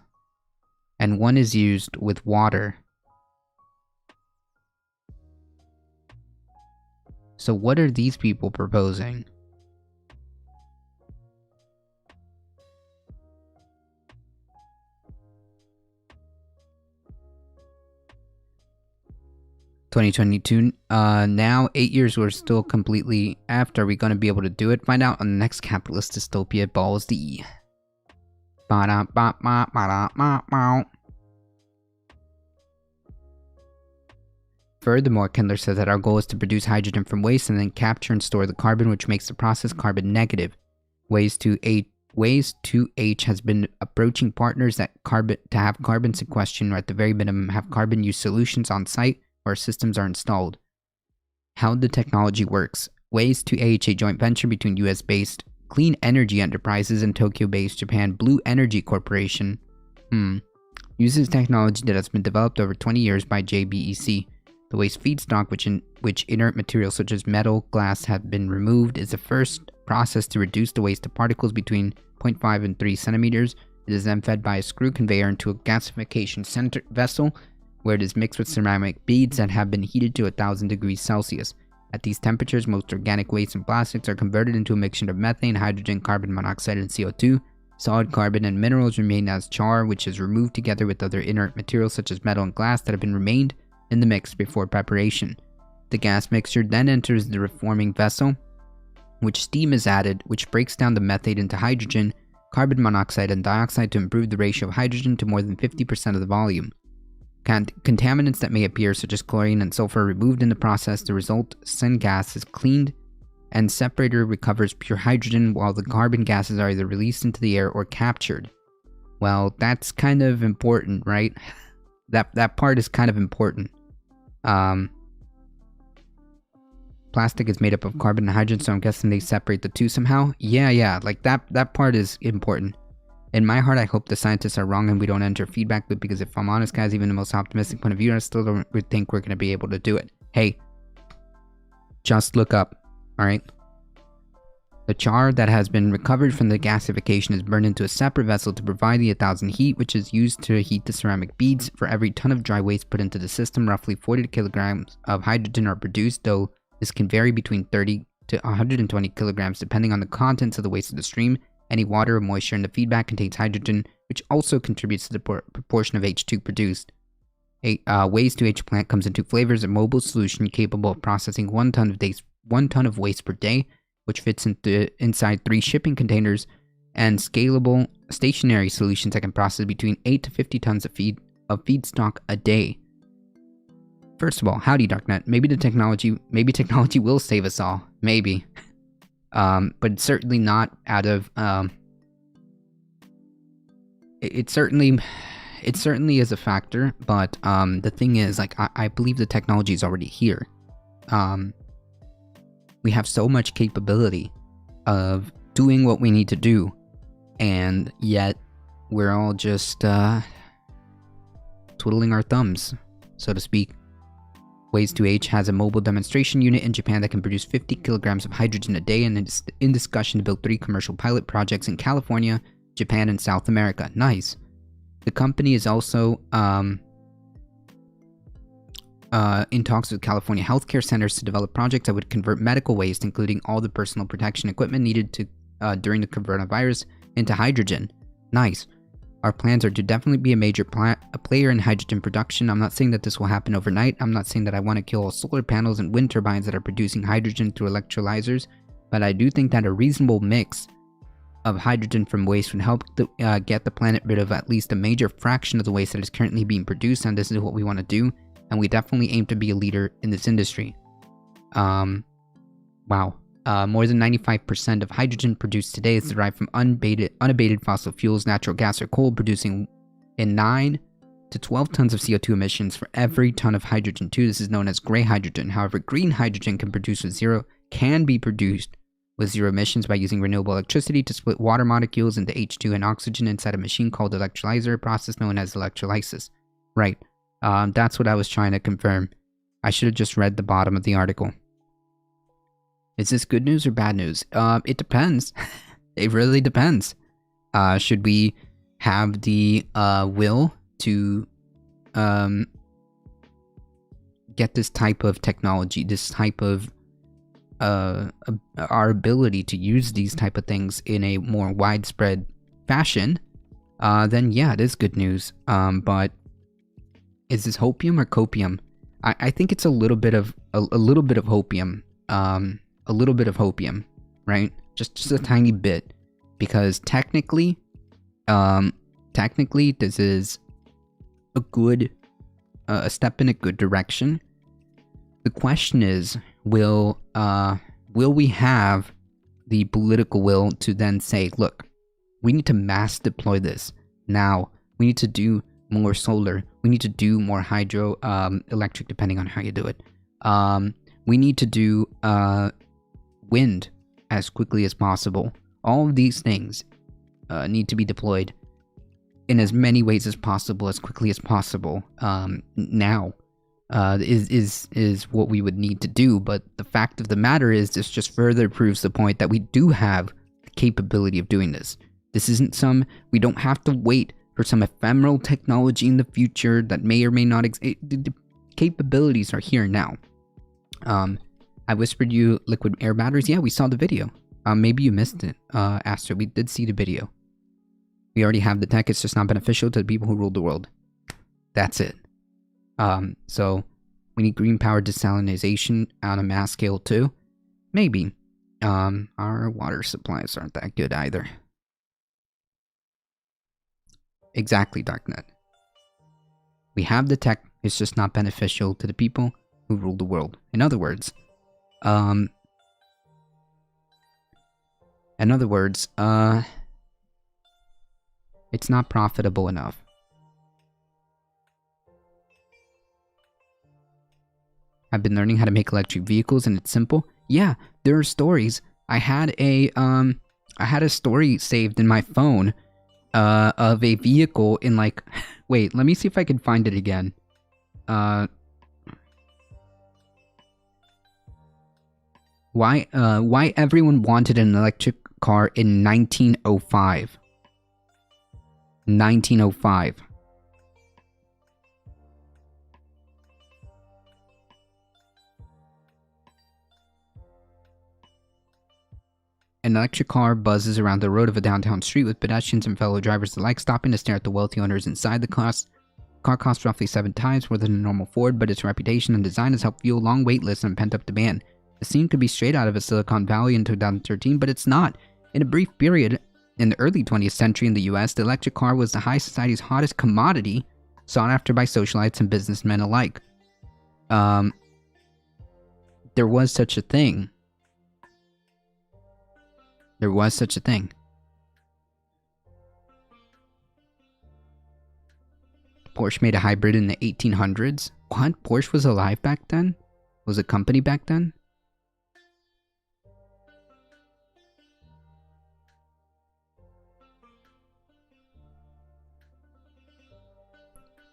A: and one is used with water. So what are these people proposing? (2022) now 8 years we're still completely after. Are we going to be able to do it? Find out on the next capitalist dystopia. Balls D. Furthermore, Kendler says that our goal is to produce hydrogen from waste and then capture and store the carbon, which makes the process carbon negative. Waste2H has been approaching partners that to have carbon sequestration, or at the very minimum have carbon use solutions on site where systems are installed. How the technology works. Waste2H, a joint venture between US-based Clean Energy Enterprises and Tokyo-based Japan Blue Energy Corporation, uses technology that has been developed over 20 years by JBEC. The waste feedstock, which inert materials such as metal, glass have been removed, is the first process to reduce the waste to particles between 0.5 and 3 centimeters. It is then fed by a screw conveyor into a gasification center vessel, where it is mixed with ceramic beads that have been heated to 1,000 degrees Celsius. At these temperatures, most organic waste and plastics are converted into a mixture of methane, hydrogen, carbon monoxide, and CO2. Solid carbon and minerals remain as char, which is removed together with other inert materials such as metal and glass that have been remained in the mix before preparation. The gas mixture then enters the reforming vessel, which steam is added, which breaks down the methane into hydrogen, carbon monoxide, and dioxide to improve the ratio of hydrogen to more than 50% of the volume. Contaminants that may appear, such as chlorine and sulfur, are removed in the process. The result syngas is cleaned, and separator recovers pure hydrogen, while the carbon gases are either released into the air or captured. Well, that's kind of important, right? That part is kind of important. Plastic is made up of carbon and hydrogen, so I'm guessing they separate the two somehow. Yeah, like that part is important. In my heart, I hope the scientists are wrong and we don't enter a feedback loop, because if I'm honest, guys, even the most optimistic point of view, I still don't think we're going to be able to do it. Hey, just look up, alright? The char that has been recovered from the gasification is burned into a separate vessel to provide the 1,000 heat, which is used to heat the ceramic beads. For every ton of dry waste put into the system, roughly 40 kilograms of hydrogen are produced, though this can vary between 30 to 120 kilograms depending on the contents of the waste of the stream. Any water or moisture in the feedback contains hydrogen, which also contributes to the proportion of H2 produced. A waste-to-H plant comes in two flavors: a mobile solution capable of processing 1 ton of waste per day, which fits inside 3 shipping containers, and scalable stationary solutions that can process between 8 to 50 tons of feedstock a day. First of all, howdy Darknet. Maybe technology will save us all. Maybe. But it's certainly not out of, it certainly is a factor, but, the thing is, like, I believe the technology is already here. We have so much capability of doing what we need to do, and yet we're all just, twiddling our thumbs, so to speak. Waste2H has a mobile demonstration unit in Japan that can produce 50 kilograms of hydrogen a day, and is in discussion to build 3 commercial pilot projects in California, Japan, and South America. Nice. The company is also in talks with California healthcare centers to develop projects that would convert medical waste, including all the personal protection equipment needed to during the coronavirus, into hydrogen. Nice. Our plans are to definitely be a major player in hydrogen production. I'm not saying that this will happen overnight. I'm not saying that I want to kill all solar panels and wind turbines that are producing hydrogen through electrolyzers, but I do think that a reasonable mix of hydrogen from waste would help get the planet rid of at least a major fraction of the waste that is currently being produced, and this is what we want to do, and we definitely aim to be a leader in this industry. Wow. More than 95% of hydrogen produced today is derived from unabated fossil fuels, natural gas, or coal, producing in 9 to 12 tons of CO2 emissions for every ton of hydrogen. Too, this is known as gray hydrogen. However, green hydrogen can be produced with zero emissions by using renewable electricity to split water molecules into H2 and oxygen inside a machine called electrolyzer, a process known as electrolysis. Right. That's what I was trying to confirm. I should have just read the bottom of the article. Is this good news or bad news? It depends. It really depends. Should we have the will to get this type of technology, this type of our ability to use these type of things in a more widespread fashion, then yeah, it is good news. But is this hopium or copium? I think it's a little bit of hopium. A little bit of hopium, right? Just a tiny bit, because technically this is a good a step in a good direction. The question is, will we have the political will to then say, look, we need to mass deploy this now. We need to do more solar. We need to do more hydro electric, depending on how you do it. We need to do wind as quickly as possible. All of these things need to be deployed in as many ways as possible, as quickly as possible. Now is what we would need to do. But the fact of the matter is, this just further proves the point that we do have the capability of doing this. This isn't we don't have to wait for some ephemeral technology in the future that may or may not exist. The capabilities are here now. I whispered you liquid air batteries. Yeah, we saw the video. Maybe you missed it, Aster. We did see the video. We already have the tech. It's just not beneficial to the people who rule the world. That's it. So we need green power desalination on a mass scale too. Maybe. Our water supplies aren't that good either. Exactly, Darknet. We have the tech. It's just not beneficial to the people who rule the world. In other words, it's not profitable enough. I've been learning how to make electric vehicles, and it's simple. Yeah, there are stories. I had a story saved in my phone, of a vehicle in like, wait, let me see if I can find it again. Why everyone wanted an electric car in 1905? 1905. An electric car buzzes around the road of a downtown street with pedestrians and fellow drivers alike stopping to stare at the wealthy owners inside. The car costs roughly 7 times more than a normal Ford, but its reputation and design has helped fuel long wait lists and pent-up demand. The scene could be straight out of a Silicon Valley in 2013, but it's not. In a brief period in the early 20th century in the US, the electric car was the high society's hottest commodity, sought after by socialites and businessmen alike. There was such a thing. There was such a thing. Porsche made a hybrid in the 1800s. What? Porsche was alive back then? Was a company back then?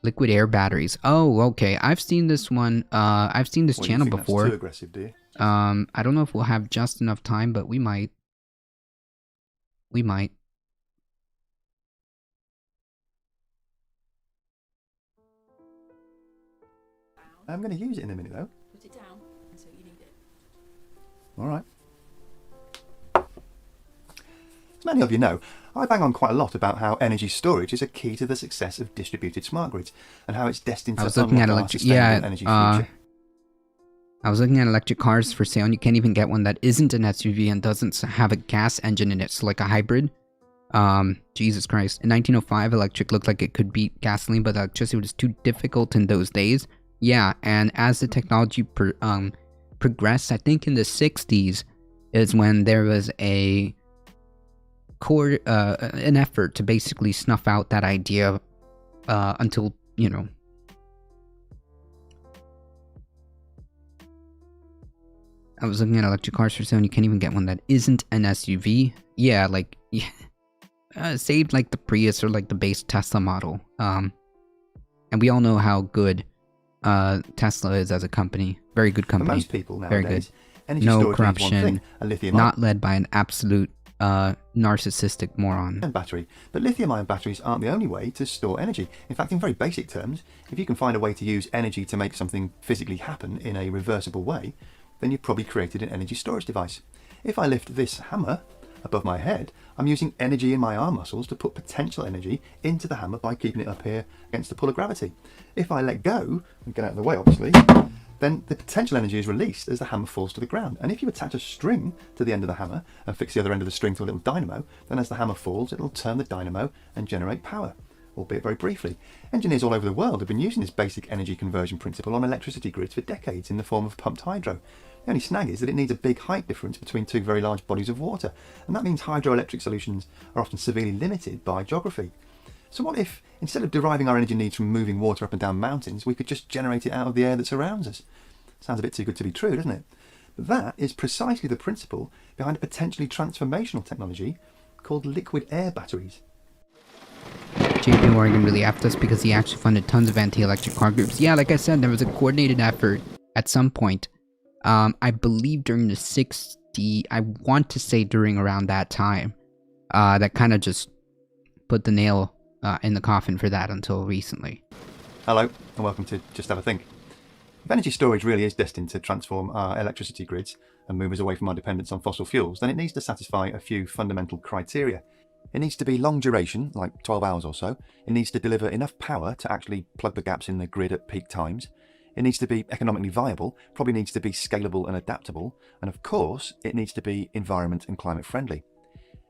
A: Liquid air batteries. Oh, okay. I've seen this one. I've seen this channel before.
D: That's too aggressive, do you?
A: I don't know if we'll have just enough time, but we might. We might.
D: I'm going to use it in a minute, though.
E: Put it down, so you need it.
D: All right. many of you know, I bang on quite a lot about how energy storage is a key to the success of distributed smart grids and how it's destined to unlock our sustainable energy future.
A: I was looking at electric cars for sale, and you can't even get one that isn't an SUV and doesn't have a gas engine in it, so like a hybrid. Jesus Christ. In 1905, electric looked like it could beat gasoline, but electricity was too difficult in those days. Yeah, and as the technology progressed, I think in the 60s is when there was an effort to basically snuff out that idea until, you know, I was looking at electric cars for sale, and you can't even get one that isn't an SUV. Yeah, like, save like the Prius or like the base Tesla model. And we all know how good Tesla is as a company. Very good company.
D: For most people nowadays,
A: very good.
D: Energy
A: No
D: storage
A: corruption.
D: Means one thing, a lithium
A: not led by an absolute narcissistic moron.
D: Battery. But lithium-ion batteries aren't the only way to store energy. In fact, in very basic terms, if you can find a way to use energy to make something physically happen in a reversible way, then you've probably created an energy storage device. If I lift this hammer above my head, I'm using energy in my arm muscles to put potential energy into the hammer by keeping it up here against the pull of gravity. If I let go, and get out of the way obviously, then the potential energy is released as the hammer falls to the ground. And if you attach a string to the end of the hammer and fix the other end of the string to a little dynamo, then as the hammer falls, it'll turn the dynamo and generate power, albeit very briefly. Engineers all over the world have been using this basic energy conversion principle on electricity grids for decades in the form of pumped hydro. The only snag is that it needs a big height difference between two very large bodies of water, and that means hydroelectric solutions are often severely limited by geography. So what if, instead of deriving our energy needs from moving water up and down mountains, we could just generate it out of the air that surrounds us? Sounds a bit too good to be true, doesn't it? But that is precisely the principle behind a potentially transformational technology called liquid air batteries.
A: JP Morgan really effed us because he actually funded tons of anti-electric car groups. Yeah, like I said, there was a coordinated effort at some point. I believe during the 60s, I want to say during around that time, that kind of just put the nail in the coffin for that until recently.
D: Hello, and welcome to Just Have a Think. If energy storage really is destined to transform our electricity grids and move us away from our dependence on fossil fuels, then it needs to satisfy a few fundamental criteria. It needs to be long duration, like 12 hours or so. It needs to deliver enough power to actually plug the gaps in the grid at peak times. It needs to be economically viable, probably needs to be scalable and adaptable, and of course, it needs to be environment and climate friendly.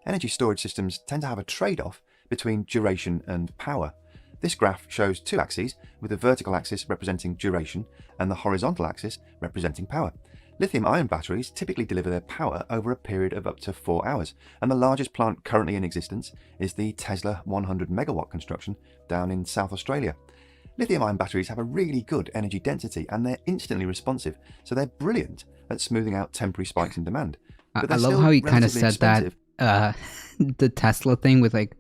D: Energy storage systems tend to have a trade-off between duration and power. This graph shows two axes, with the vertical axis representing duration and the horizontal axis representing power. Lithium-ion batteries typically deliver their power over a period of up to 4 hours, and the largest plant currently in existence is the Tesla 100 megawatt construction down in South Australia. Lithium-ion batteries have a really good energy density and they're instantly responsive, so they're brilliant at smoothing out temporary spikes in demand. But
A: I love how he kind of said expensive. That the Tesla thing with like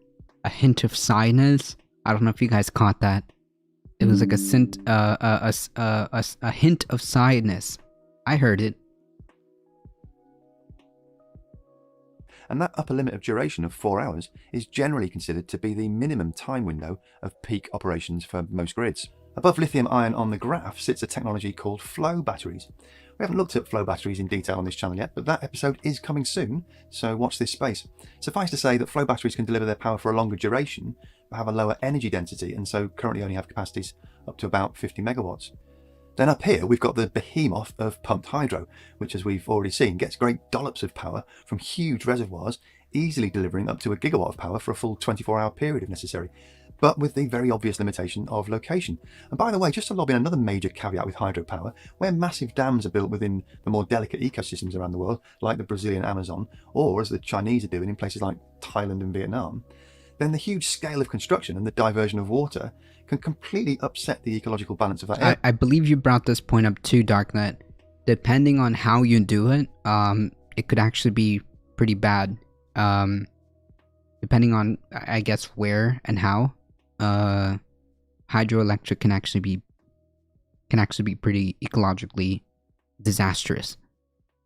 A: a hint of sighness. I don't know if you guys caught that. It was like a hint of sighness. I heard it.
D: And that upper limit of duration of 4 hours is generally considered to be the minimum time window of peak operations for most grids. Above lithium-ion on the graph sits a technology called flow batteries. We haven't looked at flow batteries in detail on this channel yet, but that episode is coming soon, so watch this space. Suffice to say that flow batteries can deliver their power for a longer duration, but have a lower energy density, and so currently only have capacities up to about 50 megawatts. Then up here, we've got the behemoth of pumped hydro, which, as we've already seen, gets great dollops of power from huge reservoirs, easily delivering up to a gigawatt of power for a full 24-hour period if necessary, but with the very obvious limitation of location. And by the way, just to lob in another major caveat with hydropower, where massive dams are built within the more delicate ecosystems around the world, like the Brazilian Amazon, or as the Chinese are doing in places like Thailand and Vietnam, then the huge scale of construction and the diversion of water can completely upset the ecological balance of that area.
A: I believe you brought this point up too, Darknet. Depending on how you do it, it could actually be pretty bad. Depending on, I guess, where and how, hydroelectric can actually be pretty ecologically disastrous.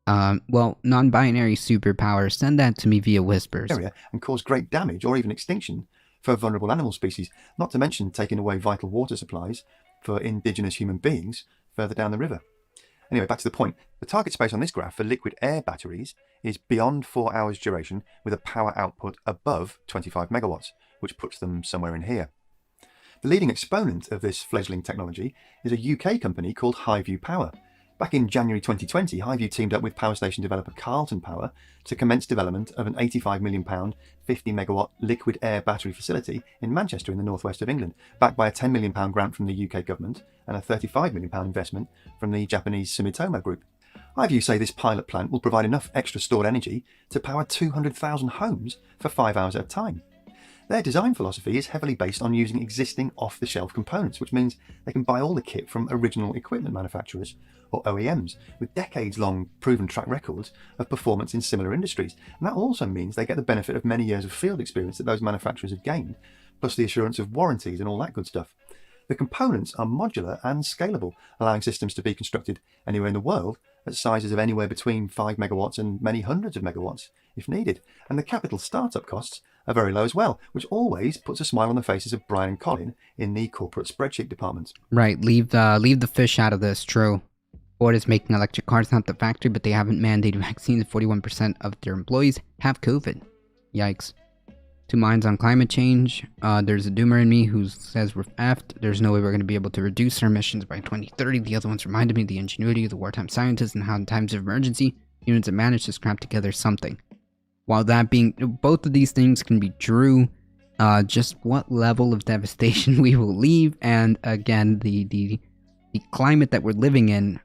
A: Well, non-binary superpowers, send that to me via whispers.
D: Area and cause great damage or even extinction for vulnerable animal species, not to mention taking away vital water supplies for indigenous human beings further down the river. Anyway, back to the point. The target space on this graph for liquid air batteries is beyond 4 hours duration with a power output above 25 megawatts, which puts them somewhere in here. The leading exponent of this fledgling technology is a UK company called Highview Power. Back in January 2020, Highview teamed up with power station developer Carlton Power to commence development of an £85 million, 50 megawatt liquid air battery facility in Manchester in the northwest of England, backed by a £10 million grant from the UK government and a £35 million investment from the Japanese Sumitomo Group. Highview say this pilot plant will provide enough extra stored energy to power 200,000 homes for 5 hours at a time. Their design philosophy is heavily based on using existing off-the-shelf components, which means they can buy all the kit from original equipment manufacturers, or OEMs, with decades-long proven track records of performance in similar industries. And that also means they get the benefit of many years of field experience that those manufacturers have gained, plus the assurance of warranties and all that good stuff. The components are modular and scalable, allowing systems to be constructed anywhere in the world at sizes of anywhere between 5 megawatts and many hundreds of megawatts if needed. And the capital startup costs are very low as well, which always puts a smile on the faces of Brian and Colin in the corporate spreadsheet departments.
A: Right, leave the fish out of this, true. Ford is making electric cars, not the factory, but they haven't mandated vaccines. 41% of their employees have COVID. Yikes. Two minds on climate change. There's a doomer in me who says we're effed. There's no way we're going to be able to reduce our emissions by 2030. The other ones reminded me of the ingenuity of the wartime scientists and how in times of emergency, humans have managed to scrap together something. While that being, both of these things can be true, just what level of devastation we will leave, and again, the climate that we're living in,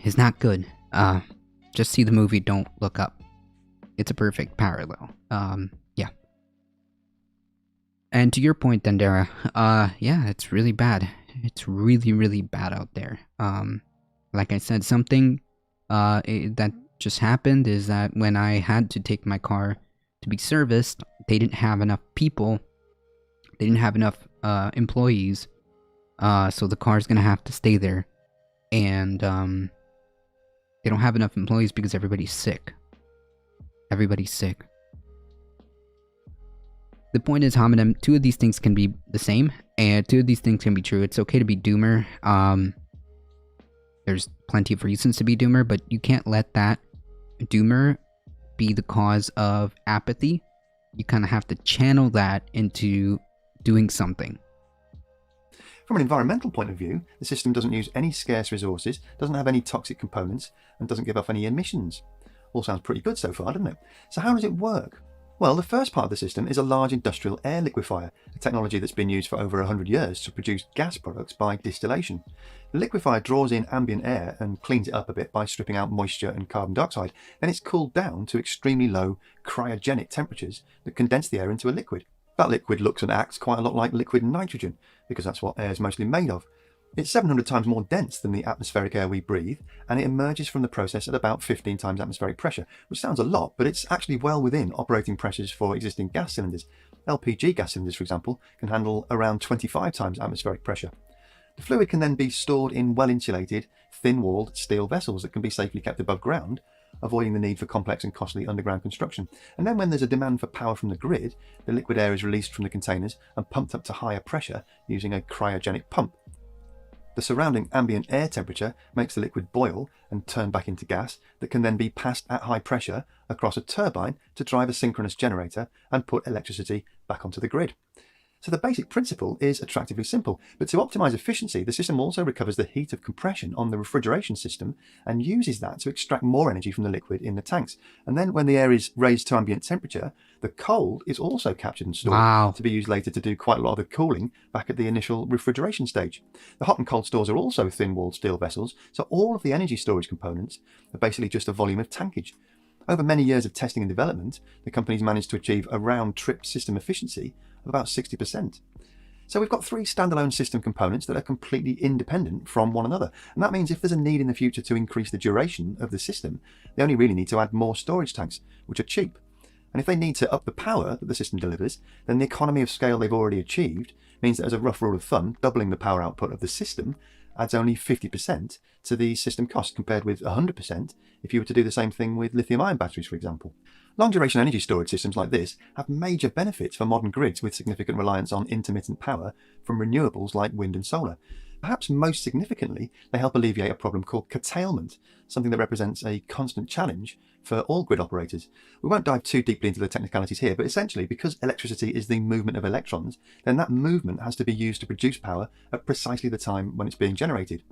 A: is not good. Just see the movie, don't look up. It's a perfect parallel. Yeah. And to your point, Dendera, yeah, it's really bad. It's really, really bad out there. Like I said, something that just happened is that when I had to take my car to be serviced, they didn't have enough people. They didn't have enough employees, so the car's gonna have to stay there. And they don't have enough employees because everybody's sick. Everybody's sick. The point is, Hominem, two of these things can be the same, and two of these things can be true. It's okay to be doomer. There's plenty of reasons to be doomer, but you can't let that doomer be the cause of apathy. You kind of have to channel that into doing something.
D: From an environmental point of view, the system doesn't use any scarce resources, doesn't have any toxic components, and doesn't give off any emissions. All sounds pretty good so far, doesn't it? So how does it work? Well, the first part of the system is a large industrial air liquefier, a technology that's been used for over 100 years to produce gas products by distillation. The liquefier draws in ambient air and cleans it up a bit by stripping out moisture and carbon dioxide. Then it's cooled down to extremely low cryogenic temperatures that condense the air into a liquid. That liquid looks and acts quite a lot like liquid nitrogen, because that's what air is mostly made of. It's 700 times more dense than the atmospheric air we breathe, and it emerges from the process at about 15 times atmospheric pressure, which sounds a lot, but it's actually well within operating pressures for existing gas cylinders. LPG gas cylinders, for example, can handle around 25 times atmospheric pressure. The fluid can then be stored in well-insulated, thin-walled steel vessels that can be safely kept above ground, avoiding the need for complex and costly underground construction. And then when there's a demand for power from the grid, the liquid air is released from the containers and pumped up to higher pressure using a cryogenic pump. The surrounding ambient air temperature makes the liquid boil and turn back into gas that can then be passed at high pressure across a turbine to drive a synchronous generator and put electricity back onto the grid. So the basic principle is attractively simple, but to optimize efficiency, the system also recovers the heat of compression on the refrigeration system and uses that to extract more energy from the liquid in the tanks. And then when the air is raised to ambient temperature, the cold is also captured and stored to be used later to do quite a lot of the cooling back at the initial refrigeration stage. The hot and cold stores are also thin-walled steel vessels, so all of the energy storage components are basically just a volume of tankage. Over many years of testing and development, the company's managed to achieve a round-trip system efficiency of about 60%. So we've got three standalone system components that are completely independent from one another. And that means if there's a need in the future to increase the duration of the system, they only really need to add more storage tanks, which are cheap. And if they need to up the power that the system delivers, then the economy of scale they've already achieved means that, as a rough rule of thumb, doubling the power output of the system adds only 50% to the system cost, compared with 100% if you were to do the same thing with lithium-ion batteries, for example. Long-duration energy storage systems like this have major benefits for modern grids with significant reliance on intermittent power from renewables like wind and solar. Perhaps most significantly, they help alleviate a problem called curtailment, something that represents a constant challenge for all grid operators. We won't dive too deeply into the technicalities here, but essentially, because electricity is the movement of electrons, then that movement has to be used to produce power at precisely the time when it's being generated.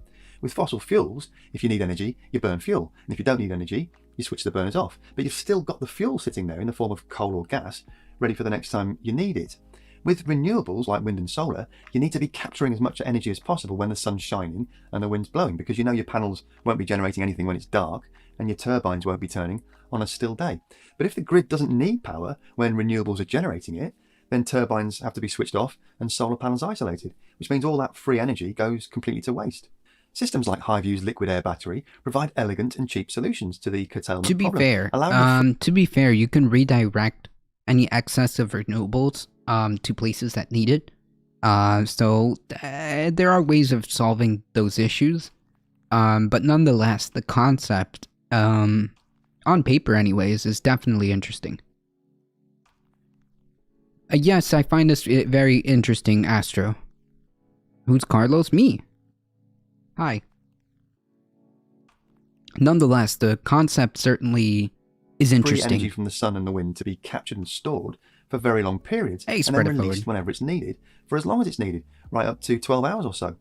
D: With fossil fuels, if you need energy, you burn fuel, and if you don't need energy, you switch the burners off. But you've still got the fuel sitting there in the form of coal or gas, ready for the next time you need it. With renewables like wind and solar, you need to be capturing as much energy as possible when the sun's shining and the wind's blowing, because you know your panels won't be generating anything when it's dark, and your turbines won't be turning on a still day. But if the grid doesn't need power when renewables are generating it, then turbines have to be switched off and solar panels isolated, which means all that free energy goes completely to waste. Systems like Hiveview's liquid air battery provide elegant and cheap solutions to the curtailment problem.
A: To be fair, you can redirect any excess of renewables to places that need it. So there are ways of solving those issues. But nonetheless, the concept, on paper anyways, is definitely interesting. Yes, I find this very interesting, Astro. Who's Carlos? Me. Hi. Nonetheless, the concept certainly is interesting.
D: Free energy from the sun and the wind to be captured and stored for very long periods,
A: and
D: then released whenever it's needed, for as long as it's needed, right up to 12 hours or so.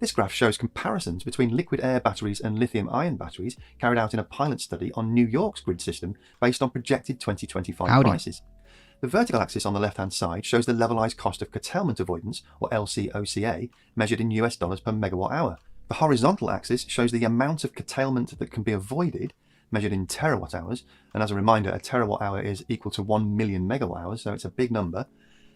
D: This graph shows comparisons between liquid air batteries and lithium-ion batteries carried out in a pilot study on New York's grid system based on projected 2025 prices. The vertical axis on the left-hand side shows the levelized cost of curtailment avoidance, or LCOCA, measured in US dollars per megawatt hour. The horizontal axis shows the amount of curtailment that can be avoided, measured in terawatt hours, and as a reminder, a terawatt hour is equal to 1 million megawatt hours, so it's a big number.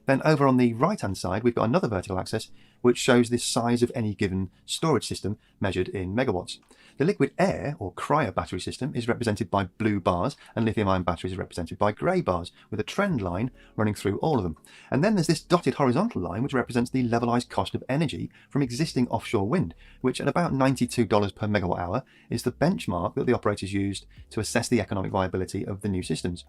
D: Then over on the right-hand side, we've got another vertical axis, which shows the size of any given storage system measured in megawatts. The liquid air, or cryo battery system, is represented by blue bars, and lithium-ion batteries are represented by grey bars, with a trend line running through all of them. And then there's this dotted horizontal line, which represents the levelized cost of energy from existing offshore wind, which at about $92 per megawatt hour is the benchmark that the operators used to assess the economic viability of the new systems.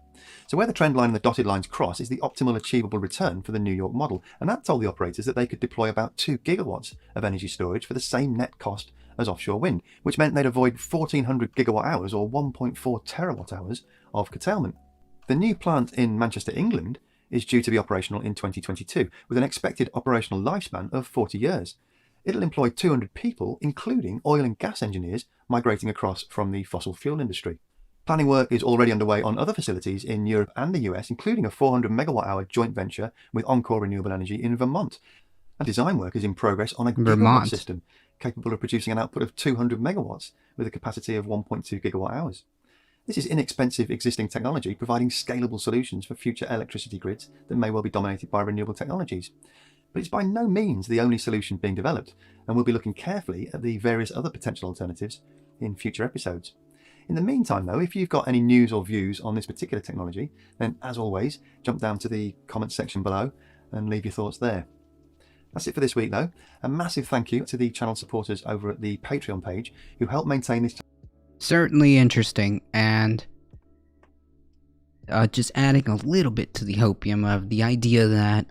D: So where the trend line and the dotted lines cross is the optimal achievable return for the New York model, and that told the operators that they could deploy about 2 gigawatts of energy storage for the same net cost as offshore wind, which meant they'd avoid 1,400 gigawatt hours or 1.4 terawatt hours of curtailment. The new plant in Manchester, England is due to be operational in 2022, with an expected operational lifespan of 40 years. It'll employ 200 people, including oil and gas engineers migrating across from the fossil fuel industry. Planning work is already underway on other facilities in Europe and the US, including a 400 megawatt hour joint venture with Encore Renewable Energy in Vermont. And design work is in progress on a gigawatt system capable of producing an output of 200 megawatts with a capacity of 1.2 gigawatt hours. This is inexpensive existing technology, providing scalable solutions for future electricity grids that may well be dominated by renewable technologies. But it's by no means the only solution being developed, and we'll be looking carefully at the various other potential alternatives in future episodes. In the meantime, though, if you've got any news or views on this particular technology, then as always, jump down to the comments section below and leave your thoughts there. That's it for this week, though. A massive thank you to the channel supporters over at the Patreon page who help maintain this.
A: Certainly interesting, and just adding a little bit to the hopium of the idea that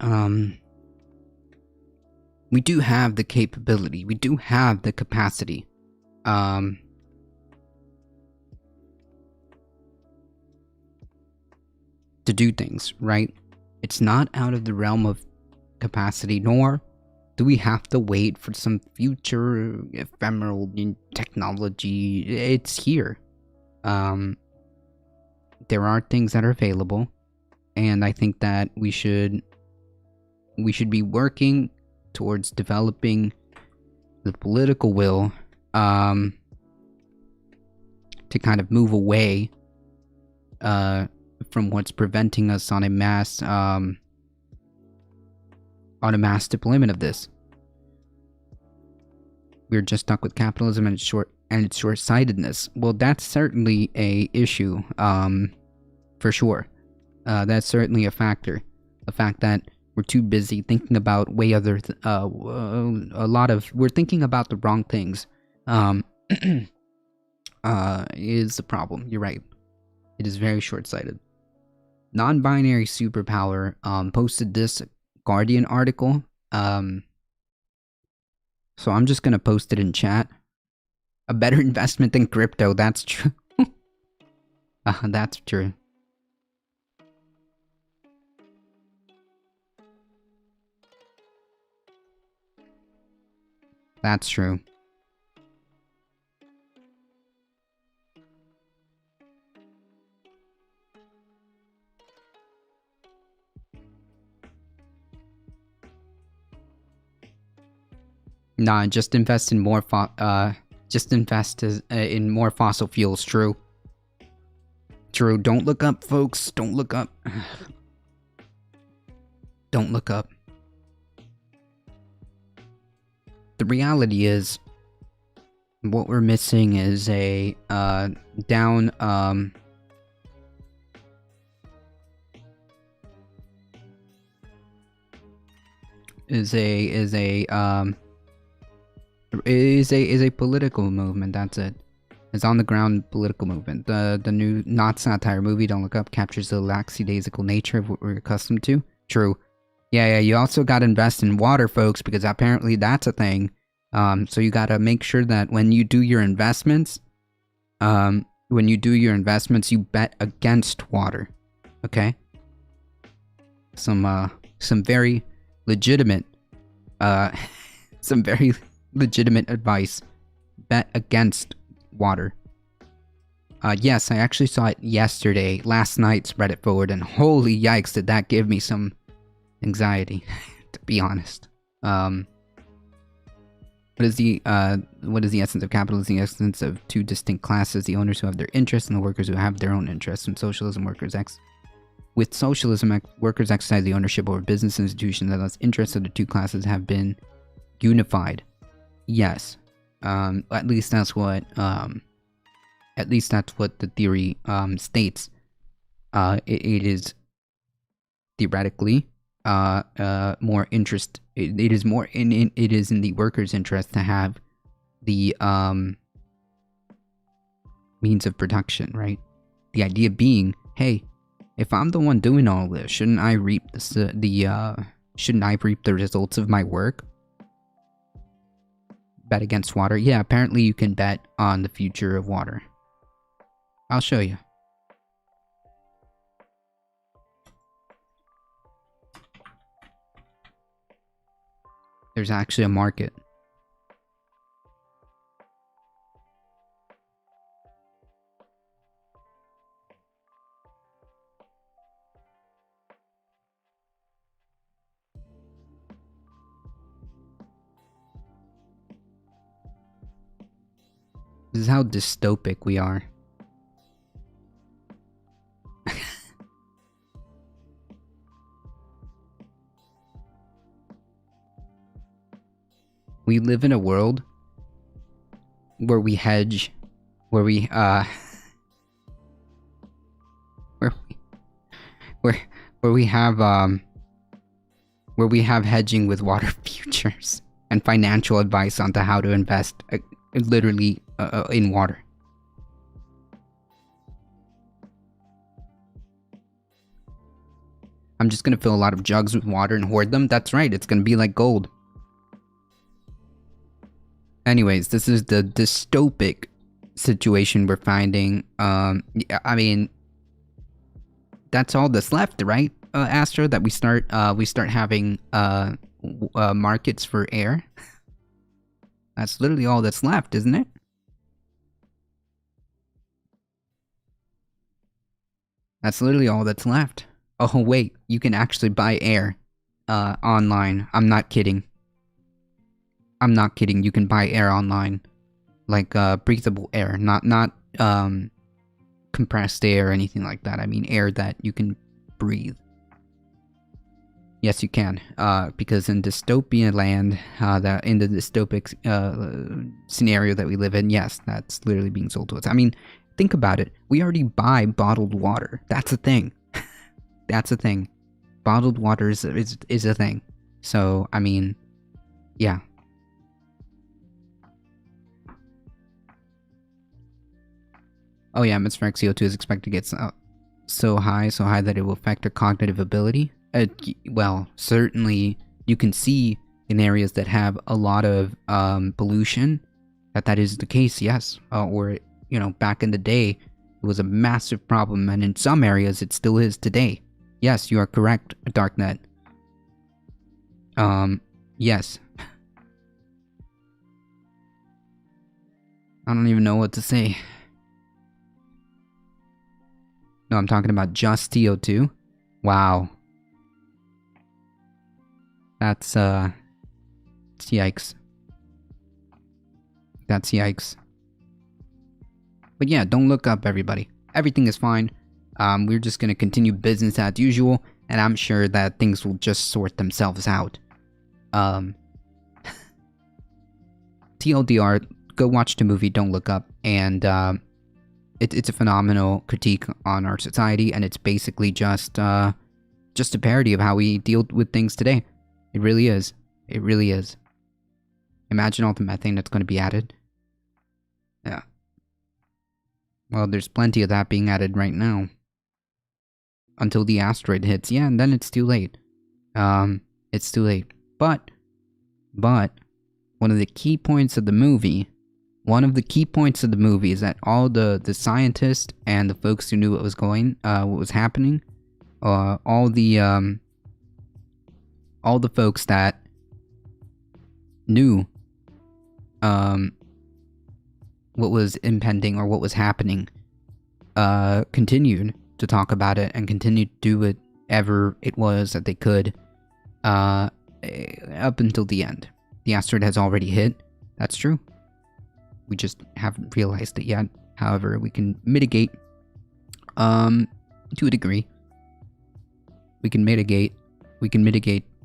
A: we do have the capability, we do have the capacity to do things, right? It's not out of the realm of capacity, nor do we have to wait for some future ephemeral technology. It's here. There are things that are available, and I think that we should be working towards developing the political will to kind of move away from what's preventing us on a mass deployment of this. We're just stuck with capitalism and its short-sightedness. Well, that's certainly a issue, for sure. That's certainly a factor. The fact that We're too busy thinking about way other, we're thinking about the wrong things. Is the problem. You're right. It is very short-sighted. Non-binary superpower, posted this Guardian article. So I'm just gonna post it in chat. A better investment than crypto, that's true. That's true. That's true. Nah, just invest in more in more fossil fuels. True. True. Don't look up, folks. Don't look up. Don't look up. The reality is, what we're missing is a is a political movement. That's it. It's on the ground political movement. The new not satire movie Don't Look Up captures the lackadaisical nature of what we're accustomed to. True. Yeah, you also gotta invest in water, folks, because apparently that's a thing. So you gotta make sure that when you do your investments, you bet against water. Okay? Some very legitimate, advice. Bet against water. Yes, I actually saw it yesterday, last night's Reddit forward, and holy yikes, did that give me some anxiety, to be honest. What is the essence of capitalism? The essence of two distinct classes: the owners who have their interests and the workers who have their own interests. With socialism, workers exercise the ownership over business institutions, and thus interests of the two classes have been unified. Yes, at least that's what the theory states. It is theoretically more interest. It is in the workers' interest to have the means of production, right? The idea being, hey, if I'm the one doing all this, shouldn't I reap the results of my work? Bet against water. Yeah, apparently you can bet on the future of water. I'll show you. There's actually a market. This is how dystopic we are. We live in a world where we hedge, where we have hedging with water futures and financial advice onto how to invest literally in water. I'm just gonna fill a lot of jugs with water and hoard them. That's right, it's gonna be like gold. Anyways, this is the dystopic situation we're finding. I mean, that's all that's left, right, Astro? That we start having markets for air. That's literally all that's left, isn't it? That's literally all that's left. Oh wait, you can actually buy air online. I'm not kidding. You can buy air online, like breathable air, not compressed air or anything like that. I mean air that you can breathe. Yes, you can, because in dystopian land, in the dystopic scenario that we live in, yes, that's literally being sold to us. I mean, think about it. We already buy bottled water. That's a thing. That's a thing. bottled water is a thing. So, I mean, yeah. Oh yeah, atmospheric CO2 is expected to get so high that it will affect our cognitive ability. Well, certainly you can see in areas that have a lot of pollution that is the case, yes. Or, you know, back in the day, it was a massive problem, and in some areas it still is today. Yes, you are correct, Darknet. Yes. I don't even know what to say. No, I'm talking about just CO2. Wow. That's, yikes. That's yikes. But yeah, don't look up, everybody. Everything is fine. We're just gonna continue business as usual, and I'm sure that things will just sort themselves out. TLDR, go watch the movie Don't Look Up, and, it's a phenomenal critique on our society, and it's basically just a parody of how we deal with things today. It really is. It really is. Imagine all the methane that's going to be added. Yeah. Well, there's plenty of that being added right now. Until the asteroid hits. Yeah, and then it's too late. It's too late. But, one of the key points of the movie is that all the scientists and the folks who knew what was happening, all the folks that knew, what was impending or what was happening, continued to talk about it and continued to do whatever it was that they could, up until the end. The asteroid has already hit. That's true. We just haven't realized it yet. However, we can mitigate, to a degree. We can mitigate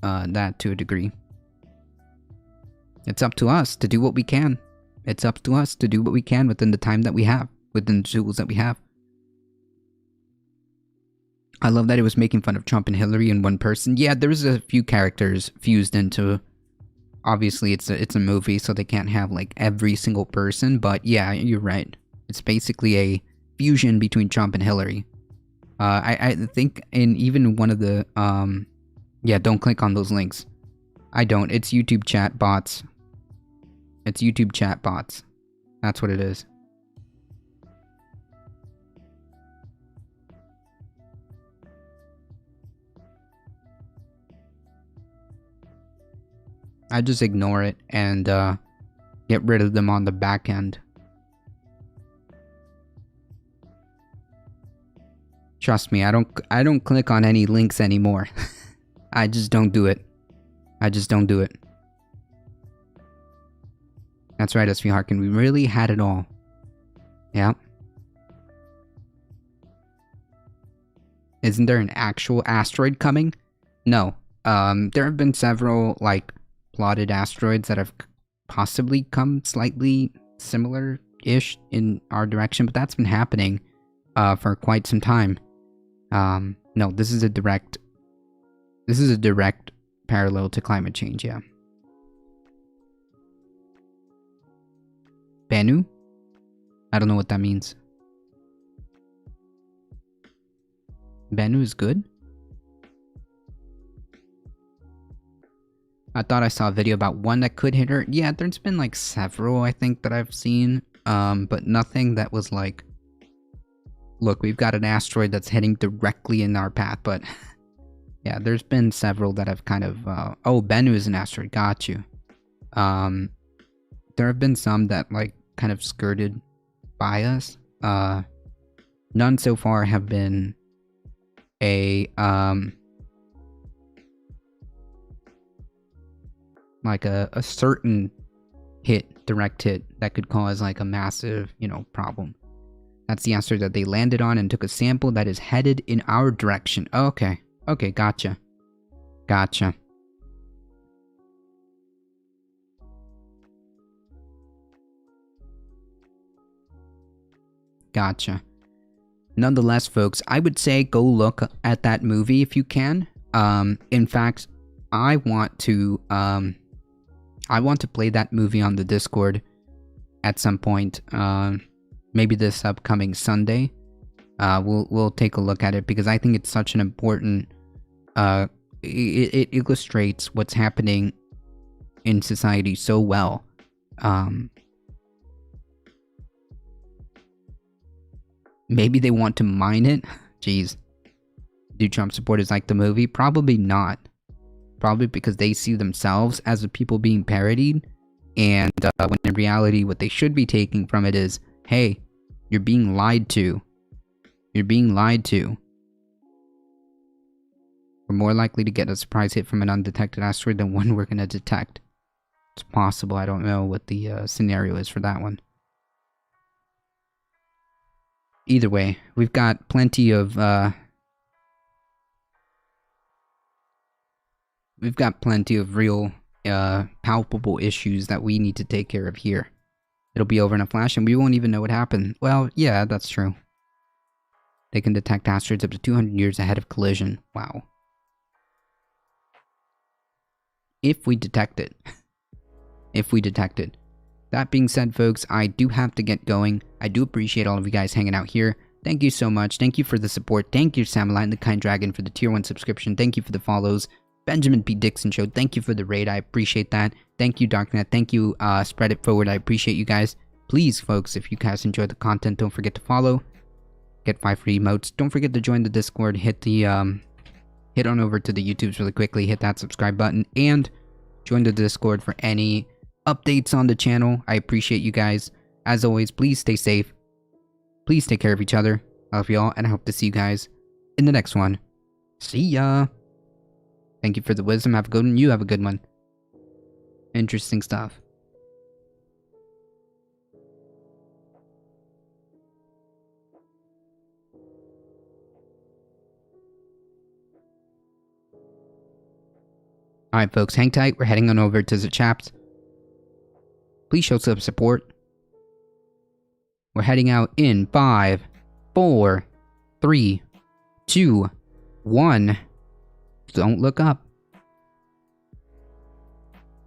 A: that to a degree. It's up to us to do what we can. It's up to us to do what we can within the time that we have, within the tools that we have. I love that it was making fun of Trump and Hillary in one person. Yeah, there was a few characters fused into. Obviously, it's a movie, so they can't have like every single person. But yeah, you're right. It's basically a fusion between Trump and Hillary. I think in even one of the yeah, don't click on those links. I don't. It's YouTube chat bots. It's YouTube chat bots. That's what it is. I just ignore it and get rid of them on the back end. Trust me, I don't click on any links anymore. I just don't do it. I just don't do it. That's right, SV Harkin. We really had it all. Yeah. Isn't there an actual asteroid coming? No. There have been several, like, plotted asteroids that have possibly come slightly similar-ish in our direction, but that's been happening for quite some time. No, this is a direct parallel to climate change, yeah. Bennu? I don't know what that means. Bennu is good? I thought I saw a video about one that could hit her. Yeah, there's been like several, I think, that I've seen. But nothing that was like, look, we've got an asteroid that's heading directly in our path. But yeah, there's been several that have kind of, oh, Bennu is an asteroid. Got you. There have been some that like kind of skirted by us. None so far have been a, like a certain hit, direct hit, that could cause like a massive, you know, problem. That's the asteroid that they landed on and took a sample that is headed in our direction. Okay. Okay, gotcha. Gotcha. Gotcha. Nonetheless, folks, I would say go look at that movie if you can. In fact, I want to play that movie on the Discord at some point. Maybe this upcoming Sunday. We'll take a look at it because I think it's such an important. It illustrates what's happening in society so well. Maybe they want to mine it. Jeez. Do Trump supporters like the movie? Probably not. Probably because they see themselves as the people being parodied, and when in reality what they should be taking from it is, hey, you're being lied to. You're being lied to. We're more likely to get a surprise hit from an undetected asteroid than one we're going to detect. It's possible. I don't know what the scenario is for that one. Either way, we've got plenty of real palpable issues that we need to take care of here. It'll be over in a flash and we won't even know what happened. Well, yeah, that's true. They can detect asteroids up to 200 years ahead of collision. Wow. If we detect it. If we detect it. That being said, folks, I do have to get going. I do appreciate all of you guys hanging out here. Thank you so much. Thank you for the support. Thank you, Samurai and the Kind Dragon, for the tier 1 subscription. Thank you for the follows. Benjamin P. Dixon Show, thank you for the raid. I appreciate that. Thank you, Darknet. Thank you, Spread It Forward. I appreciate you guys. Please, folks, if you guys enjoy the content, don't forget to follow. Get 5 free emotes. Don't forget to join the Discord. Hit on over to the YouTubes really quickly. Hit that subscribe button and join the Discord for any updates on the channel. I appreciate you guys. As always, please stay safe. Please take care of each other. I love y'all, and I hope to see you guys in the next one. See ya. Thank you for the wisdom. Have a good one. You have a good one. Interesting stuff. Alright, folks, hang tight. We're heading on over to the chaps. Please show some support. We're heading out in 5, 4, 3, 2, 1. Don't look up.